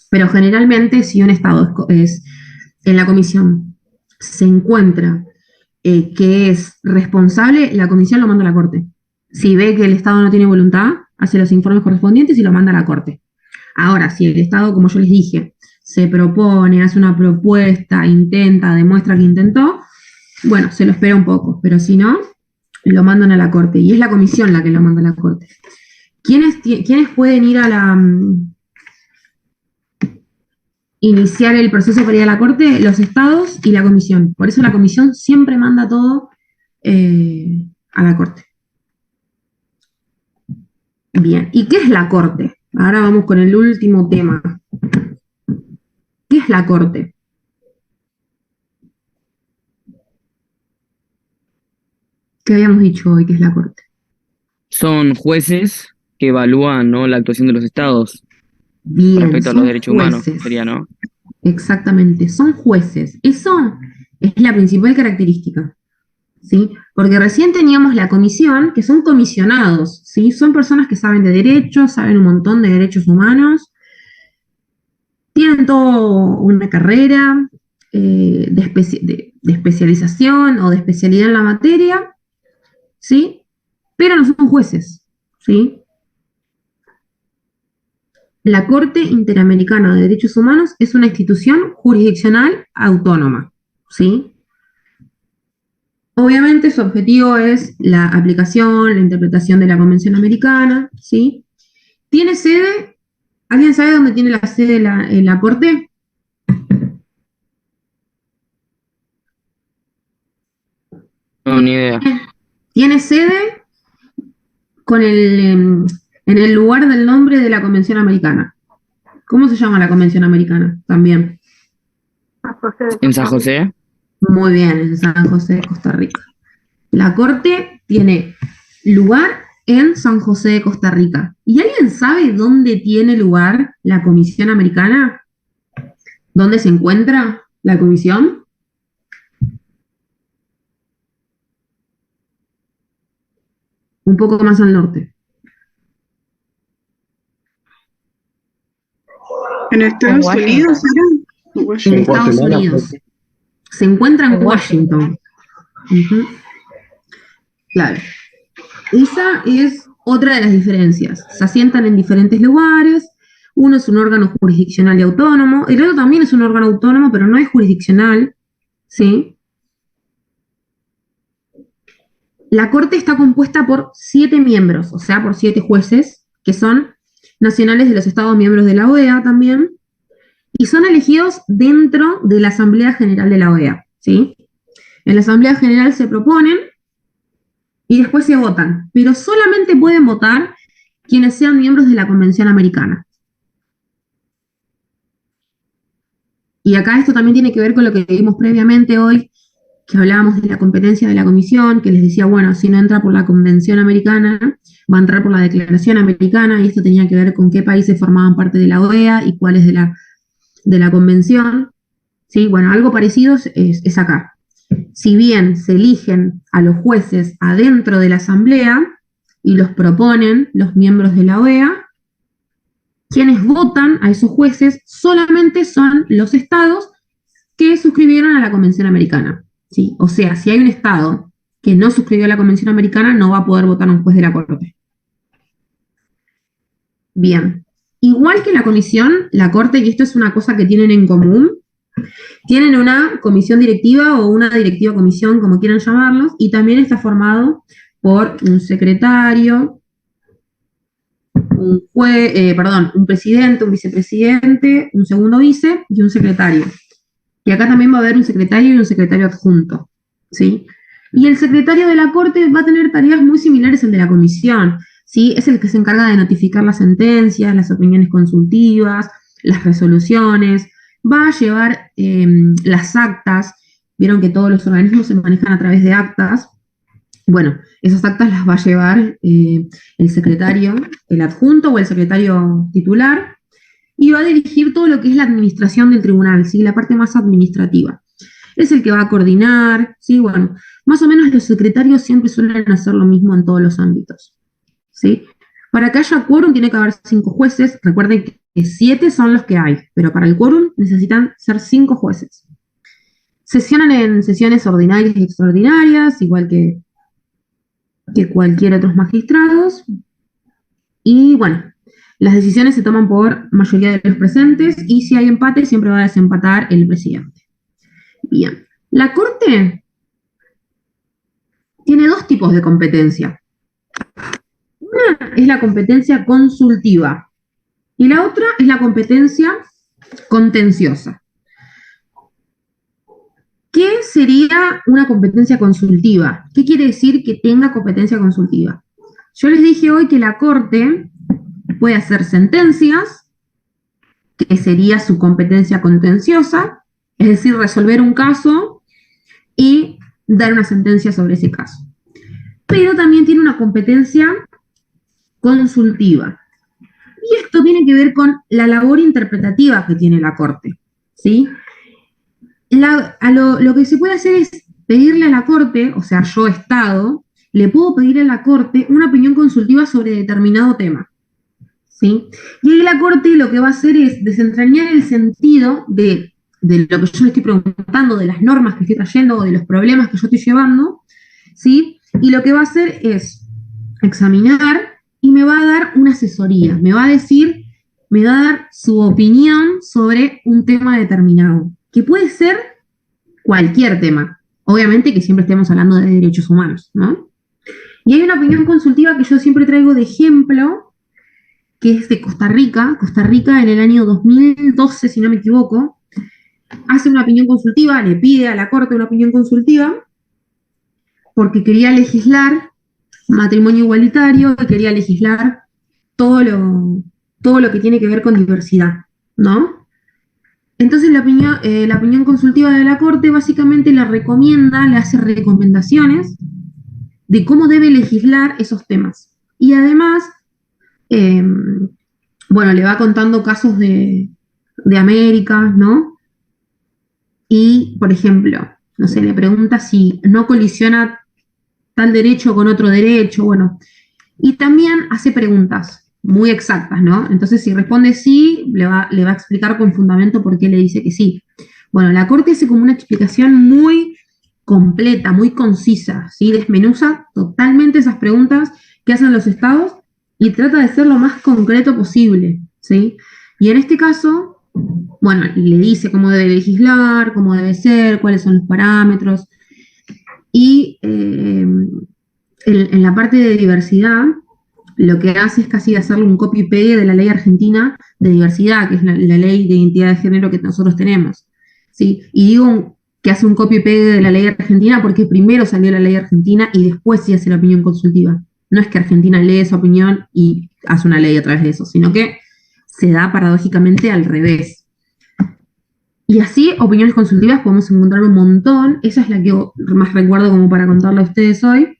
Pero generalmente, si un Estado es en la comisión se encuentra que es responsable, la comisión lo manda a la Corte. Si ve que el Estado no tiene voluntad, hace los informes correspondientes y lo manda a la Corte. Ahora, si el Estado, como yo les dije, se propone, hace una propuesta, intenta, demuestra que intentó, bueno, se lo espera un poco, pero si no, lo mandan a la Corte. Y es la comisión la que lo manda a la Corte. ¿Quiénes pueden ir a la... iniciar el proceso para ir a la Corte? Los Estados y la comisión. Por eso la comisión siempre manda todo a la Corte. Bien, ¿y qué es la Corte? Ahora vamos con el último tema. ¿Qué es la Corte? ¿Qué habíamos dicho hoy que es la Corte? Son jueces que evalúan, ¿no?, la actuación de los estados. Bien, respecto a son los derechos jueces. humanos, sería, ¿no? Exactamente, son jueces. Eso es la principal característica, ¿sí? Porque recién teníamos la comisión, que son comisionados, ¿sí? Son personas que saben de derechos, saben un montón de derechos humanos, tienen toda una carrera de especialización o de especialidad en la materia, ¿sí? Pero no son jueces, ¿sí? La Corte Interamericana de Derechos Humanos es una institución jurisdiccional autónoma, ¿sí? Obviamente su objetivo es la aplicación, la interpretación de la Convención Americana, ¿sí? ¿Tiene sede? ¿Alguien sabe dónde tiene la sede la Corte? No, ni idea. Tiene sede en el lugar del nombre de la Convención Americana. ¿Cómo se llama la Convención Americana? También. ¿En San José? Muy bien, en San José, Costa Rica. La Corte tiene lugar en San José de Costa Rica. ¿Y alguien sabe dónde tiene lugar la Comisión Americana? ¿Dónde se encuentra la Comisión? Un poco más al norte. ¿En Estados Unidos era? En Estados Unidos. Se encuentra en Washington. Ujú. Claro. Esa es otra de las diferencias. Se asientan en diferentes lugares. Uno es un órgano jurisdiccional y autónomo. El otro también es un órgano autónomo, pero no es jurisdiccional. ¿Sí? La Corte está compuesta por 7 miembros, o sea, por 7 jueces, que son nacionales de los Estados miembros de la OEA también, y son elegidos dentro de la Asamblea General de la OEA, ¿sí? En la Asamblea General se proponen y después se votan, pero solamente pueden votar quienes sean miembros de la Convención Americana. Y acá esto también tiene que ver con lo que vimos previamente hoy, que hablábamos de la competencia de la comisión, que les decía, bueno, si no entra por la Convención Americana, va a entrar por la Declaración Americana, y esto tenía que ver con qué países formaban parte de la OEA y cuáles de la Convención. ¿Sí? Bueno, algo parecido es acá. Si bien se eligen a los jueces adentro de la Asamblea, y los proponen los miembros de la OEA. Quienes votan a esos jueces solamente son los estados que suscribieron a la Convención Americana, ¿sí? O sea, si hay un estado que no suscribió a la Convención Americana, no va a poder votar a un juez de la Corte. Bien. Igual que la comisión, la Corte, y esto es una cosa que tienen en común, tienen una comisión directiva o una directiva comisión, como quieran llamarlos, y también está formado por un secretario, un presidente, un vicepresidente, un segundo vice y un secretario. Y acá también va a haber un secretario y un secretario adjunto, ¿sí? Y el secretario de la Corte va a tener tareas muy similares al de la comisión, ¿sí? Es el que se encarga de notificar las sentencias, las opiniones consultivas, las resoluciones, va a llevar las actas. Vieron que todos los organismos se manejan a través de actas. Bueno, esas actas las va a llevar el secretario, el adjunto o el secretario titular, y va a dirigir todo lo que es la administración del tribunal, ¿sí? La parte más administrativa. Es el que va a coordinar, ¿sí? Bueno, más o menos los secretarios siempre suelen hacer lo mismo en todos los ámbitos, ¿sí? Para que haya quórum tiene que haber 5 jueces. Recuerden que 7 son los que hay, pero para el quórum necesitan ser 5 jueces. Sesionan en sesiones ordinarias y extraordinarias, igual que cualquier otros magistrados. Y bueno, las decisiones se toman por mayoría de los presentes, y si hay empate siempre va a desempatar el presidente. Bien, la Corte tiene 2 tipos de competencia. Una es la competencia consultiva y la otra es la competencia contenciosa. ¿Qué sería una competencia consultiva? ¿Qué quiere decir que tenga competencia consultiva? Yo les dije hoy que la Corte puede hacer sentencias, que sería su competencia contenciosa, es decir, resolver un caso y dar una sentencia sobre ese caso. Pero también tiene una competencia consultiva. Y esto tiene que ver con la labor interpretativa que tiene la Corte, ¿sí? Lo que se puede hacer es pedirle a la Corte, o sea, yo Estado, le puedo pedir a la Corte una opinión consultiva sobre determinado tema, ¿sí? Y ahí la Corte lo que va a hacer es desentrañar el sentido de lo que yo le estoy preguntando, de las normas que estoy trayendo o de los problemas que yo estoy llevando, ¿sí? Y lo que va a hacer es examinar y me va a dar una asesoría, me va a dar su opinión sobre un tema determinado, que puede ser cualquier tema, obviamente que siempre estemos hablando de derechos humanos, ¿no? Y hay una opinión consultiva que yo siempre traigo de ejemplo, que es de Costa Rica. Costa Rica en el año 2012, si no me equivoco, hace una opinión consultiva, le pide a la Corte una opinión consultiva, porque quería legislar matrimonio igualitario y quería legislar todo lo que tiene que ver con diversidad, ¿no? Entonces la opinión consultiva de la Corte básicamente le hace recomendaciones de cómo debe legislar esos temas. Y además, bueno, le va contando casos de América, ¿no? Y, por ejemplo, no sé, le pregunta si no colisiona tal derecho con otro derecho, bueno. Y también hace preguntas muy exactas, ¿no? Entonces, si responde sí, le va a explicar con fundamento por qué le dice que sí. Bueno, la Corte hace como una explicación muy completa, muy concisa, ¿sí? Desmenuza totalmente esas preguntas que hacen los estados y trata de ser lo más concreto posible, ¿sí? Y en este caso, bueno, le dice cómo debe legislar, cómo debe ser, cuáles son los parámetros. Y en la parte de diversidad, lo que hace es casi hacerle un copy y pegue de la ley argentina de diversidad, que es la ley de identidad de género que nosotros tenemos, ¿sí? Y digo que hace un copy y pegue de la ley argentina porque primero salió la ley argentina y después sí hace la opinión consultiva. No es que Argentina lee esa opinión y hace una ley a través de eso, sino que se da paradójicamente al revés. Y así, opiniones consultivas podemos encontrar un montón. Esa es la que más recuerdo como para contarle a ustedes hoy,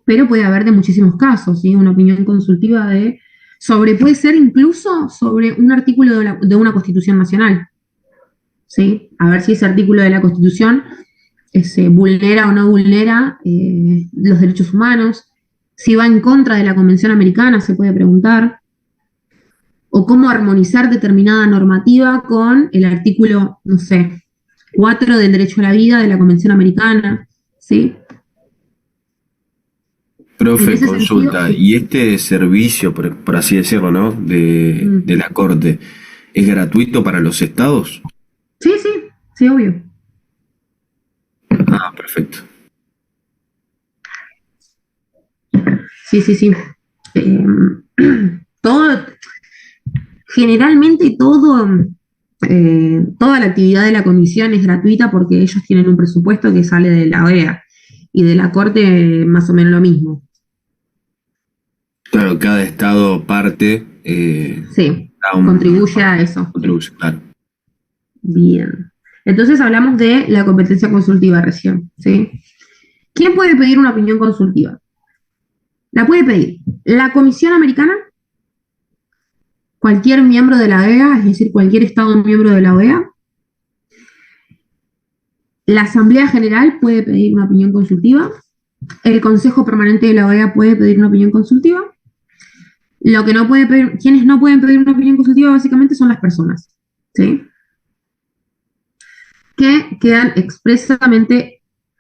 pero puede haber de muchísimos casos, ¿sí? Una opinión consultiva puede ser incluso sobre un artículo de una Constitución Nacional, ¿sí? A ver si ese artículo de la Constitución vulnera o no vulnera los derechos humanos, si va en contra de la Convención Americana, se puede preguntar, o cómo armonizar determinada normativa con el artículo, no sé, 4 del derecho a la vida de la Convención Americana, ¿sí? Profe, consulta, ¿y este servicio, por así decirlo, ¿no? De la Corte, ¿es gratuito para los estados? Sí, obvio. Ah, perfecto. Sí. Generalmente toda la actividad de la comisión es gratuita porque ellos tienen un presupuesto que sale de la OEA y de la Corte más o menos lo mismo. Claro, cada estado parte. Sí, contribuye a eso. Contribuye, claro. Bien. Entonces hablamos de la competencia consultiva recién, ¿sí? ¿Quién puede pedir una opinión consultiva? La puede pedir la Comisión Americana, cualquier miembro de la OEA, es decir, cualquier estado miembro de la OEA. La Asamblea General puede pedir una opinión consultiva. El Consejo Permanente de la OEA puede pedir una opinión consultiva. Lo que no puede pedir, quienes no pueden pedir una opinión consultiva básicamente son las personas, ¿sí? Que quedan expresamente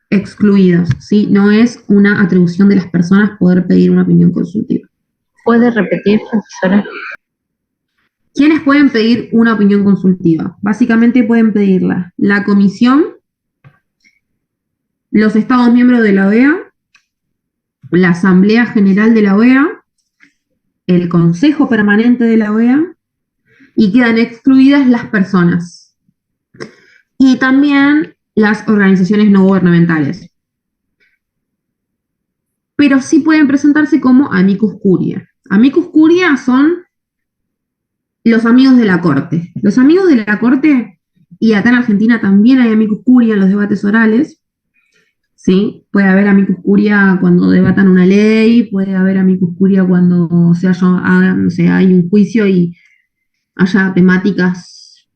excluidas, ¿sí? No es una atribución de las personas poder pedir una opinión consultiva. ¿Puede repetir, profesora? ¿Quiénes pueden pedir una opinión consultiva? Básicamente pueden pedirla la Comisión, los Estados miembros de la OEA, la Asamblea General de la OEA, el Consejo Permanente de la OEA, y quedan excluidas las personas. Y también las organizaciones no gubernamentales. Pero sí pueden presentarse como amicus curiae. Amicus curiae son los amigos de la Corte. Los amigos de la Corte, y acá en Argentina también hay amicus curiae en los debates orales, ¿sí? Puede haber amicus curiae cuando debatan una ley, puede haber amicus curiae cuando hay un juicio y haya temáticas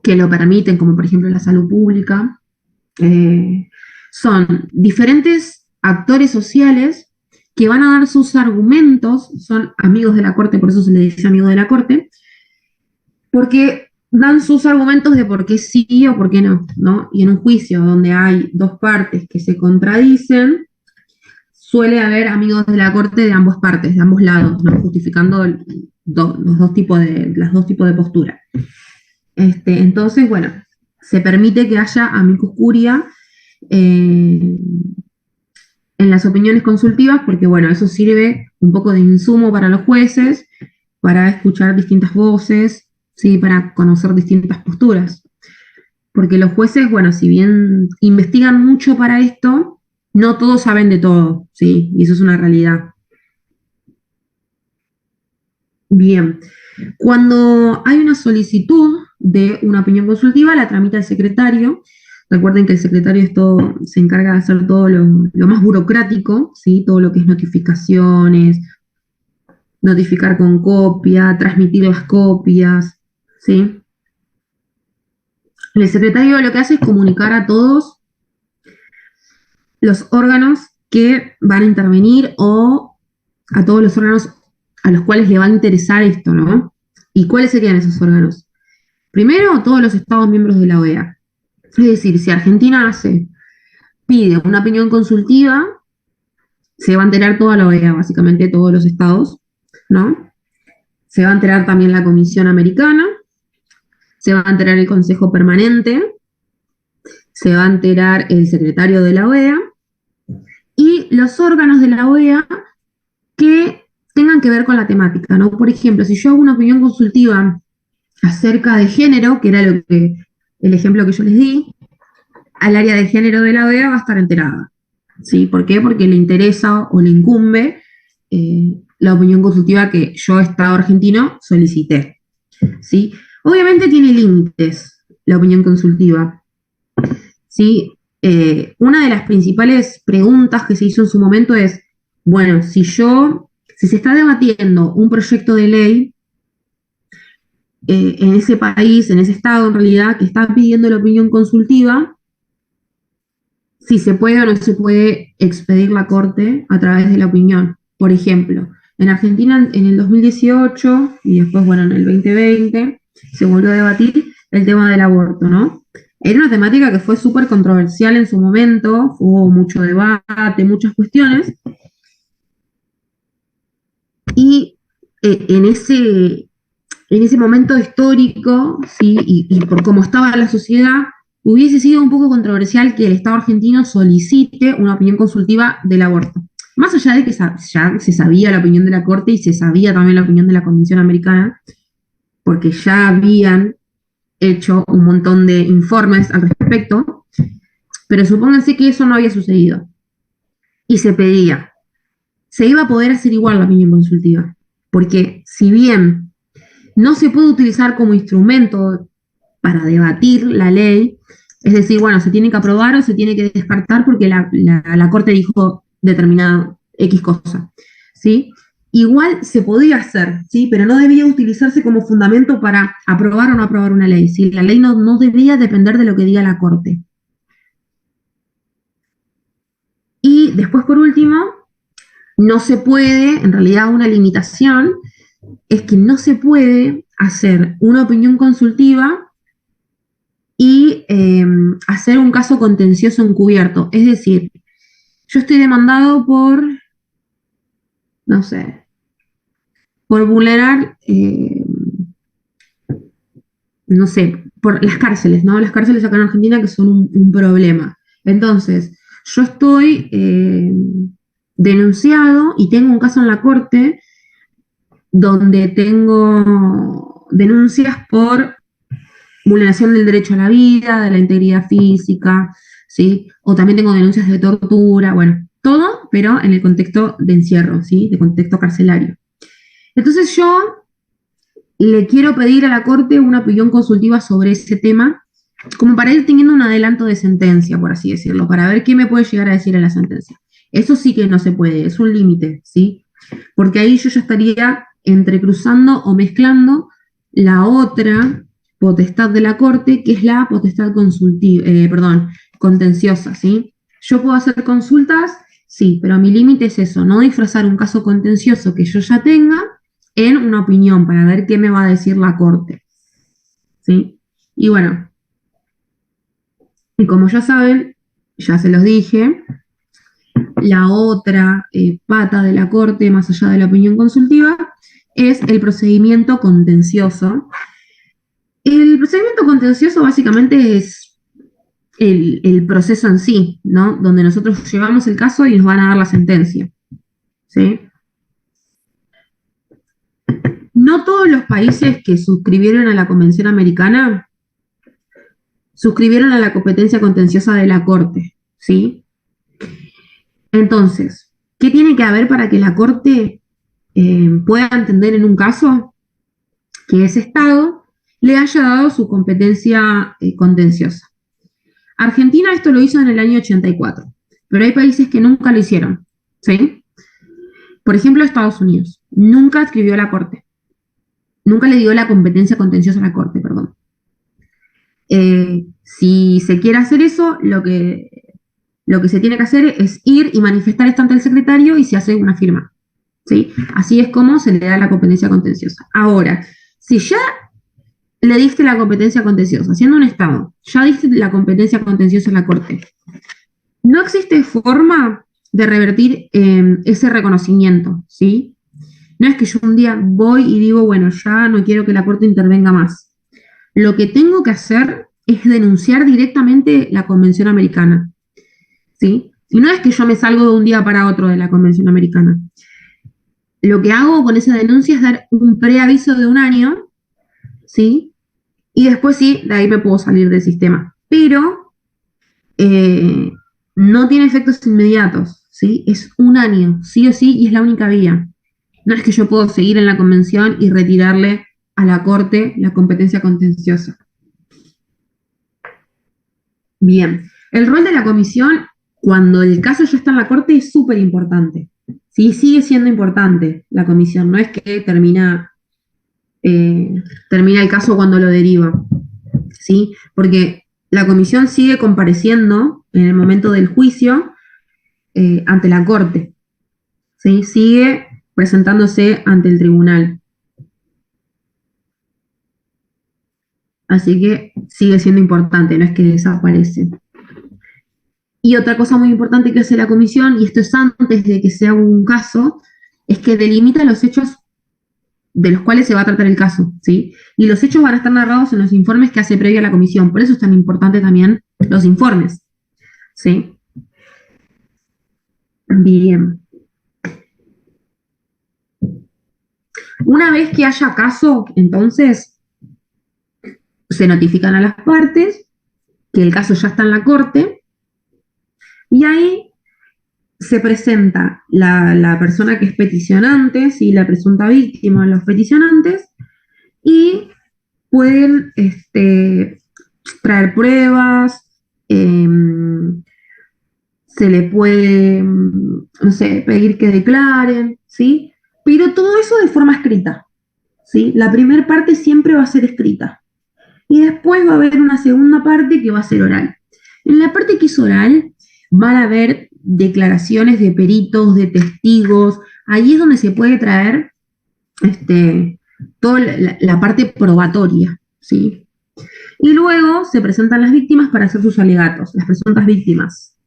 que lo permiten, como por ejemplo la salud pública. Son diferentes actores sociales que van a dar sus argumentos, son amigos de la Corte, por eso se les dice amigos de la Corte, porque dan sus argumentos de por qué sí o por qué no, ¿no? Y en un juicio donde hay dos partes que se contradicen, suele haber amigos de la Corte de ambas partes, de ambos lados, ¿no? Justificando las dos tipos de postura. Entonces, bueno, se permite que haya amicus curiae en las opiniones consultivas, porque bueno, eso sirve un poco de insumo para los jueces, para escuchar distintas voces, ¿sí? Para conocer distintas posturas. Porque los jueces, bueno, si bien investigan mucho para esto, no todos saben de todo, ¿sí? Y eso es una realidad. Bien. Cuando hay una solicitud de una opinión consultiva, la tramita el secretario. Recuerden que el secretario se encarga de hacer todo lo más burocrático, ¿sí? Todo lo que es notificaciones, notificar con copia, transmitir las copias, ¿sí? El secretario lo que hace es comunicar a todos los órganos que van a intervenir o a todos los órganos a los cuales le va a interesar esto, ¿no? ¿Y cuáles serían esos órganos? Primero, todos los estados miembros de la OEA. Es decir, si Argentina pide una opinión consultiva, se va a enterar toda la OEA, básicamente todos los estados, ¿no? Se va a enterar también la Comisión Americana, se va a enterar el Consejo Permanente, se va a enterar el secretario de la OEA y los órganos de la OEA que tengan que ver con la temática, ¿no? Por ejemplo, si yo hago una opinión consultiva acerca de género, que era el ejemplo que yo les di, al área de género de la OEA va a estar enterada, ¿sí? ¿Por qué? Porque le interesa o le incumbe la opinión consultiva que yo, Estado argentino, solicité, ¿sí? Obviamente tiene límites la opinión consultiva, ¿sí? Una de las principales preguntas que se hizo en su momento es, bueno, si se está debatiendo un proyecto de ley en ese país, en ese estado en realidad, que está pidiendo la opinión consultiva, si se puede o no se puede expedir la Corte a través de la opinión, Por ejemplo, en Argentina en el 2018 y después, bueno, en el 2020 se volvió a debatir el tema del aborto, ¿no? Era una temática que fue súper controversial en su momento, hubo mucho debate, muchas cuestiones, y en ese momento histórico, ¿sí? Y por cómo estaba la sociedad, hubiese sido un poco controversial que el Estado argentino solicite una opinión consultiva del aborto. Más allá de que ya se sabía la opinión de la Corte y se sabía también la opinión de la Convención Americana, porque ya habían hecho un montón de informes al respecto, pero supónganse que eso no había sucedido. Y se pedía. Se iba a poder hacer igual la opinión consultiva, porque si bien no se puede utilizar como instrumento para debatir la ley, es decir, bueno, se tiene que aprobar o se tiene que descartar porque la Corte dijo determinada X cosa, ¿sí? Igual se podía hacer, ¿sí? Pero no debía utilizarse como fundamento para aprobar o no aprobar una ley, ¿sí? La ley no debía depender de lo que diga la Corte. Y después, por último, no se puede, en realidad una limitación, es que no se puede hacer una opinión consultiva y hacer un caso contencioso encubierto. Es decir, yo estoy demandado por, no sé, por vulnerar, no sé, por las cárceles, ¿no? Las cárceles acá en Argentina que son un problema. Entonces, yo estoy denunciado y tengo un caso en la Corte donde tengo denuncias por vulneración del derecho a la vida, de la integridad física, ¿sí? O también tengo denuncias de tortura, bueno, todo, pero en el contexto de encierro, ¿sí? De contexto carcelario. Entonces yo le quiero pedir a la Corte una opinión consultiva sobre ese tema, como para ir teniendo un adelanto de sentencia, por así decirlo, para ver qué me puede llegar a decir en la sentencia. Eso sí que no se puede, es un límite, ¿sí? Porque ahí yo ya estaría entrecruzando o mezclando la otra potestad de la Corte, que es la potestad contenciosa, ¿sí? Yo puedo hacer consultas, sí, pero mi límite es eso, no disfrazar un caso contencioso que yo ya tenga en una opinión para ver qué me va a decir la Corte, ¿sí? Y bueno, y como ya saben, ya se los dije, la otra pata de la Corte, más allá de la opinión consultiva, es el procedimiento contencioso. El procedimiento contencioso básicamente es el proceso en sí, ¿no? Donde nosotros llevamos el caso y nos van a dar la sentencia, ¿sí? No todos los países que suscribieron a la Convención Americana suscribieron a la competencia contenciosa de la Corte, ¿sí? Entonces, ¿qué tiene que haber para que la Corte pueda entender en un caso que ese Estado le haya dado su competencia contenciosa? Argentina esto lo hizo en el año 84, pero hay países que nunca lo hicieron, ¿sí? Por ejemplo, Estados Unidos nunca escribió a la Corte, nunca le dio la competencia contenciosa a la Corte, perdón. Si se quiere hacer eso, lo que se tiene que hacer es ir y manifestar esto ante el secretario y se hace una firma, ¿sí? Así es como se le da la competencia contenciosa. Ahora, si ya le diste la competencia contenciosa, siendo un Estado, ya diste la competencia contenciosa a la Corte, no existe forma de revertir ese reconocimiento, ¿sí? No es que yo un día voy y digo, bueno, ya no quiero que la Corte intervenga más. Lo que tengo que hacer es denunciar directamente la Convención Americana, ¿sí? Y no es que yo me salgo de un día para otro de la Convención Americana. Lo que hago con esa denuncia es dar un preaviso de 1 año, ¿sí? Y después sí, de ahí me puedo salir del sistema. Pero no tiene efectos inmediatos, ¿sí? Es 1 año, sí o sí, y es la única vía. No es que yo puedo seguir en la convención y retirarle a la Corte la competencia contenciosa. Bien, el rol de la comisión cuando el caso ya está en la Corte es súper importante. Sí, sigue siendo importante la comisión, no es que termina el caso cuando lo deriva, ¿sí? Porque la comisión sigue compareciendo en el momento del juicio ante la Corte, ¿sí? Sigue presentándose ante el tribunal. Así que sigue siendo importante, no es que desaparece. Y otra cosa muy importante que hace la comisión, y esto es antes de que sea un caso, es que delimita los hechos de los cuales se va a tratar el caso, ¿sí? Y los hechos van a estar narrados en los informes que hace previa la comisión. Por eso es tan importante también los informes, ¿sí? Bien. Una vez que haya caso, entonces, se notifican a las partes que el caso ya está en la corte, y ahí se presenta la persona que es peticionante, ¿sí? La presunta víctima, los peticionantes, y pueden traer pruebas, se le puede, no sé, pedir que declaren, ¿sí? Pero todo eso de forma escrita, ¿sí? La primera parte siempre va a ser escrita. Y después va a haber una segunda parte que va a ser oral. En la parte que es oral, van a haber declaraciones de peritos, de testigos. Ahí es donde se puede traer toda la parte probatoria, ¿sí? Y luego se presentan las víctimas para hacer sus alegatos, las presuntas víctimas,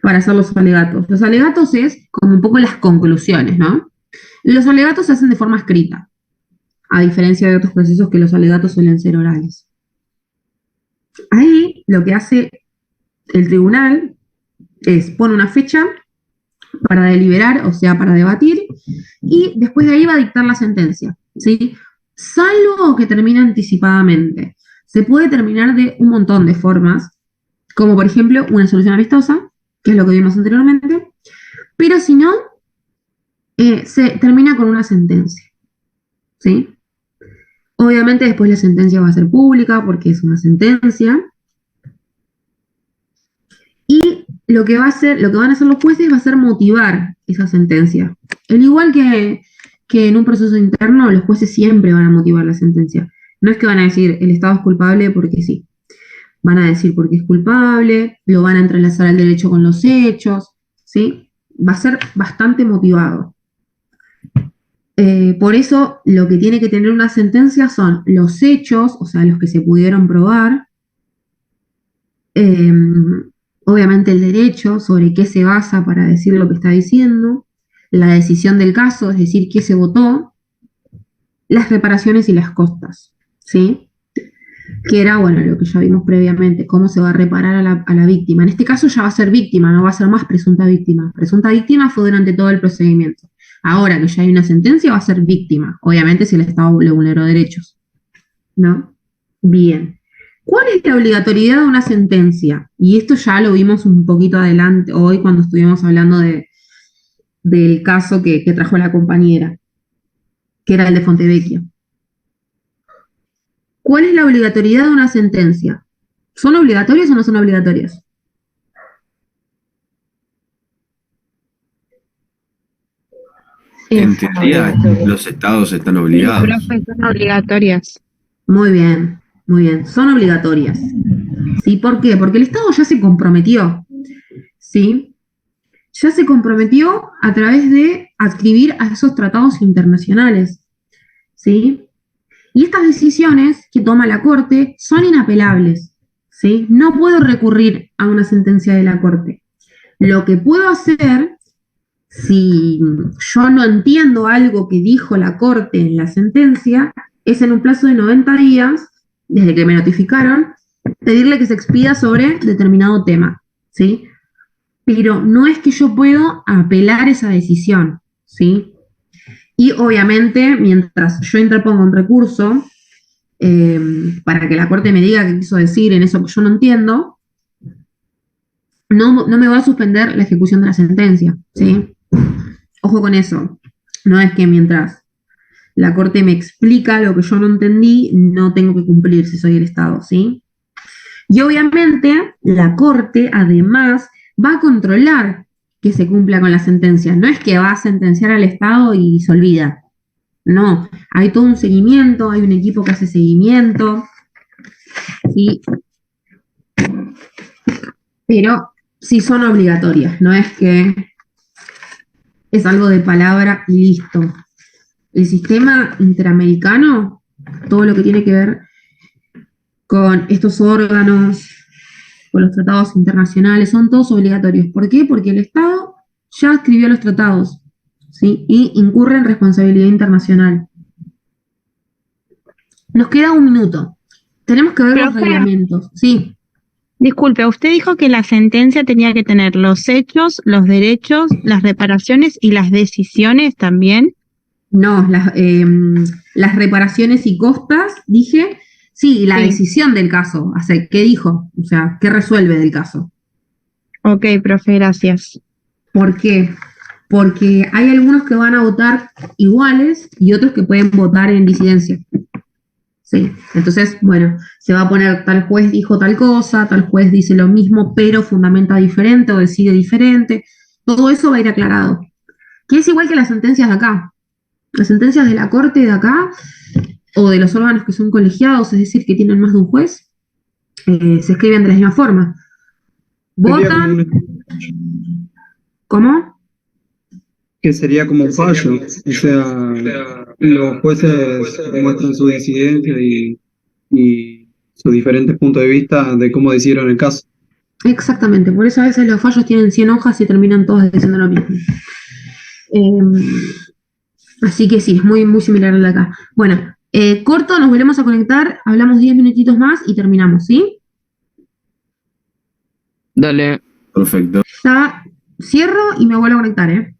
para hacer los alegatos. Los alegatos es como un poco las conclusiones, ¿no? Los alegatos se hacen de forma escrita, a diferencia de otros procesos que los alegatos suelen ser orales. Ahí lo que hace el tribunal es pone una fecha para deliberar, o sea, para debatir, y después de ahí va a dictar la sentencia, ¿sí? Salvo que termine anticipadamente. Se puede terminar de un montón de formas, como por ejemplo una solución amistosa, que es lo que vimos anteriormente, pero si no, se termina con una sentencia, ¿sí? Obviamente después la sentencia va a ser pública porque es una sentencia. Y lo que van a hacer los jueces va a ser motivar esa sentencia. Al igual que en un proceso interno, los jueces siempre van a motivar la sentencia. No es que van a decir el Estado es culpable porque sí. Van a decir porque es culpable, lo van a entrelazar al derecho con los hechos, ¿sí? Va a ser bastante motivado. Por eso lo que tiene que tener una sentencia son los hechos, o sea, los que se pudieron probar, obviamente el derecho, sobre qué se basa para decir lo que está diciendo, la decisión del caso, es decir, qué se votó, las reparaciones y las costas, ¿sí? Que era, bueno, lo que ya vimos previamente, cómo se va a reparar a la víctima. En este caso ya va a ser víctima, no va a ser más presunta víctima. Presunta víctima fue durante todo el procedimiento. Ahora que ya hay una sentencia, va a ser víctima. Obviamente si el Estado le vulneró derechos, ¿no? Bien. ¿Cuál es la obligatoriedad de una sentencia? Y esto ya lo vimos un poquito adelante, hoy cuando estuvimos hablando del caso que trajo la compañera, que era el de Fontevecchia. ¿Cuál es la obligatoriedad de una sentencia? ¿Son obligatorias o no son obligatorias? En teoría, los estados están obligados. Profe, son obligatorias. Muy bien, son obligatorias. ¿Sí? ¿Por qué? Porque el Estado ya se comprometió, ¿sí? Ya se comprometió a través de adscribir a esos tratados internacionales, ¿sí? Y estas decisiones que toma la Corte son inapelables, ¿sí? No puedo recurrir a una sentencia de la Corte. Lo que puedo hacer, si yo no entiendo algo que dijo la Corte en la sentencia, es en un plazo de 90 días, desde que me notificaron, pedirle que se expida sobre determinado tema, ¿sí? Pero no es que yo puedo apelar esa decisión, ¿sí? Y obviamente, mientras yo interpongo un recurso para que la Corte me diga qué quiso decir en eso que yo no entiendo, no me va a suspender la ejecución de la sentencia, ¿sí? Ojo con eso. No es que mientras la Corte me explica lo que yo no entendí, no tengo que cumplir si soy el Estado, ¿sí? Y obviamente la Corte, además, va a controlar que se cumpla con la sentencia. No es que va a sentenciar al Estado y se olvida. No, hay todo un seguimiento, hay un equipo que hace seguimiento, ¿sí? Pero sí son obligatorias, no es que es algo de palabra y listo. El sistema interamericano, todo lo que tiene que ver con estos órganos, con los tratados internacionales, son todos obligatorios. ¿Por qué? Porque el Estado ya escribió los tratados, ¿sí? Y incurre en responsabilidad internacional. Nos queda un minuto. Tenemos que ver los reglamentos. Sí. Disculpe, usted dijo que la sentencia tenía que tener los hechos, los derechos, las reparaciones y las decisiones también. No, las reparaciones y costas, dije, sí, y la decisión del caso. O sea, ¿qué dijo? O sea, ¿qué resuelve del caso? Ok, profe, gracias. ¿Por qué? Porque hay algunos que van a votar iguales y otros que pueden votar en disidencia. Sí, entonces, bueno, se va a poner tal juez dijo tal cosa, tal juez dice lo mismo, pero fundamenta diferente o decide diferente. Todo eso va a ir aclarado. Que es igual que las sentencias de acá. Las sentencias de la corte de acá, o de los órganos que son colegiados, es decir, que tienen más de un juez, se escriben de la misma forma. Votan. ¿Cómo? Que sería como un fallo, o sea, los jueces muestran su disidencia y sus diferentes puntos de vista de cómo decidieron el caso. Exactamente, por eso a veces los fallos tienen 100 hojas y terminan todos diciendo lo mismo. Así que sí, es muy, muy similar al de acá. Bueno, corto, nos volvemos a conectar, hablamos 10 minutitos más y terminamos, ¿sí? Dale. Perfecto. Ya cierro y me vuelvo a conectar, ¿eh?